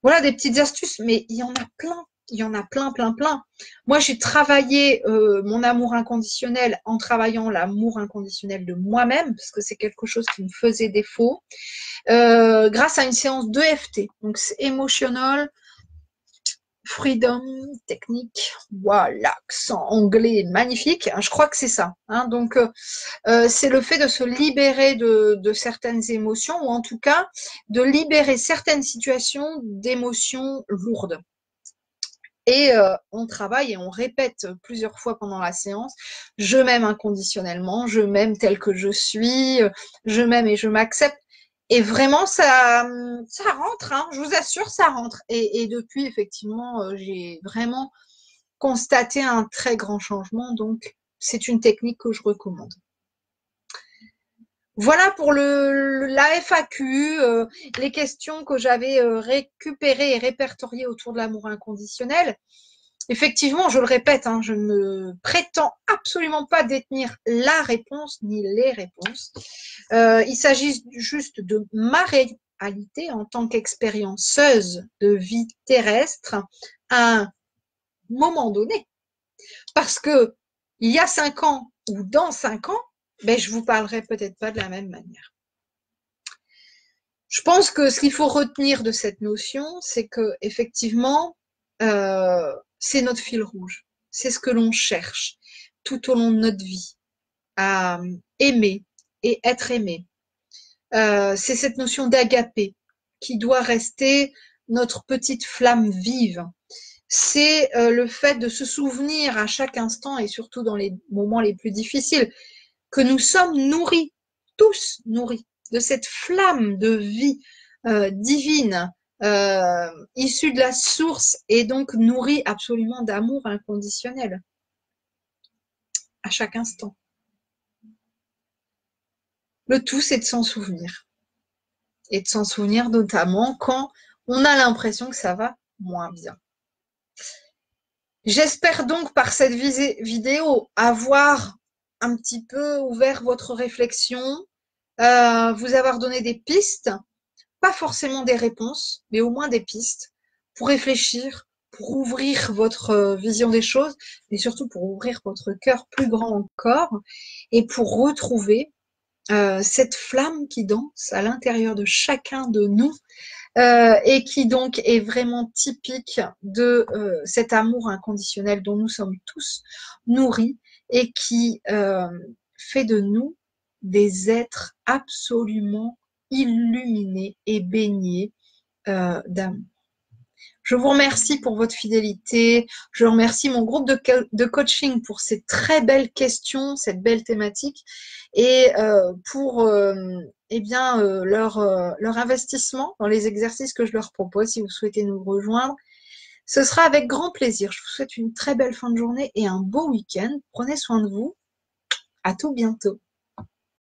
Voilà des petites astuces, mais il y en a plein. Il y en a plein, plein, plein. Moi, j'ai travaillé mon amour inconditionnel en travaillant l'amour inconditionnel de moi-même, parce que c'est quelque chose qui me faisait défaut, grâce à une séance d'EFT. Donc, c'est Emotional Freedom Technique. Voilà, l'accent anglais est magnifique. Je crois que c'est ça. Hein. Donc, c'est le fait de se libérer de certaines émotions, ou en tout cas, de libérer certaines situations d'émotions lourdes. Et on travaille et on répète plusieurs fois pendant la séance. Je m'aime inconditionnellement, je m'aime tel que je suis, je m'aime et je m'accepte. Et vraiment, ça rentre, hein, je vous assure, ça rentre. Et depuis, effectivement, j'ai vraiment constaté un très grand changement. Donc, c'est une technique que je recommande. Voilà pour la FAQ, les questions que j'avais récupérées et répertoriées autour de l'amour inconditionnel. Effectivement, je le répète, hein, je ne prétends absolument pas détenir la réponse ni les réponses. Il s'agit juste de ma réalité en tant qu'expérienceuse de vie terrestre à un moment donné. Parce que il y a 5 ans ou dans 5 ans, ben, je vous parlerai peut-être pas de la même manière. Je pense que ce qu'il faut retenir de cette notion, c'est que effectivement, c'est notre fil rouge. C'est ce que l'on cherche tout au long de notre vie, à aimer et être aimé. C'est cette notion d'agapé qui doit rester notre petite flamme vive. C'est le fait de se souvenir à chaque instant et surtout dans les moments les plus difficiles que nous sommes nourris, tous nourris, de cette flamme de vie divine issue de la source et donc nourrie absolument d'amour inconditionnel à chaque instant. Le tout, c'est de s'en souvenir. Et de s'en souvenir notamment quand on a l'impression que ça va moins bien. J'espère donc par cette vidéo avoir un petit peu ouvert votre réflexion, vous avoir donné des pistes, pas forcément des réponses, mais au moins des pistes pour réfléchir, pour ouvrir votre vision des choses, mais surtout pour ouvrir votre cœur plus grand encore et pour retrouver cette flamme qui danse à l'intérieur de chacun de nous et qui donc est vraiment typique de cet amour inconditionnel dont nous sommes tous nourris et qui fait de nous des êtres absolument illuminés et baignés d'amour. Je vous remercie pour votre fidélité. Je remercie mon groupe de coaching pour ces très belles questions, cette belle thématique et pour leur investissement dans les exercices que je leur propose. Si vous souhaitez nous rejoindre, ce sera avec grand plaisir. Je vous souhaite une très belle fin de journée et un beau week-end. Prenez soin de vous. À tout bientôt.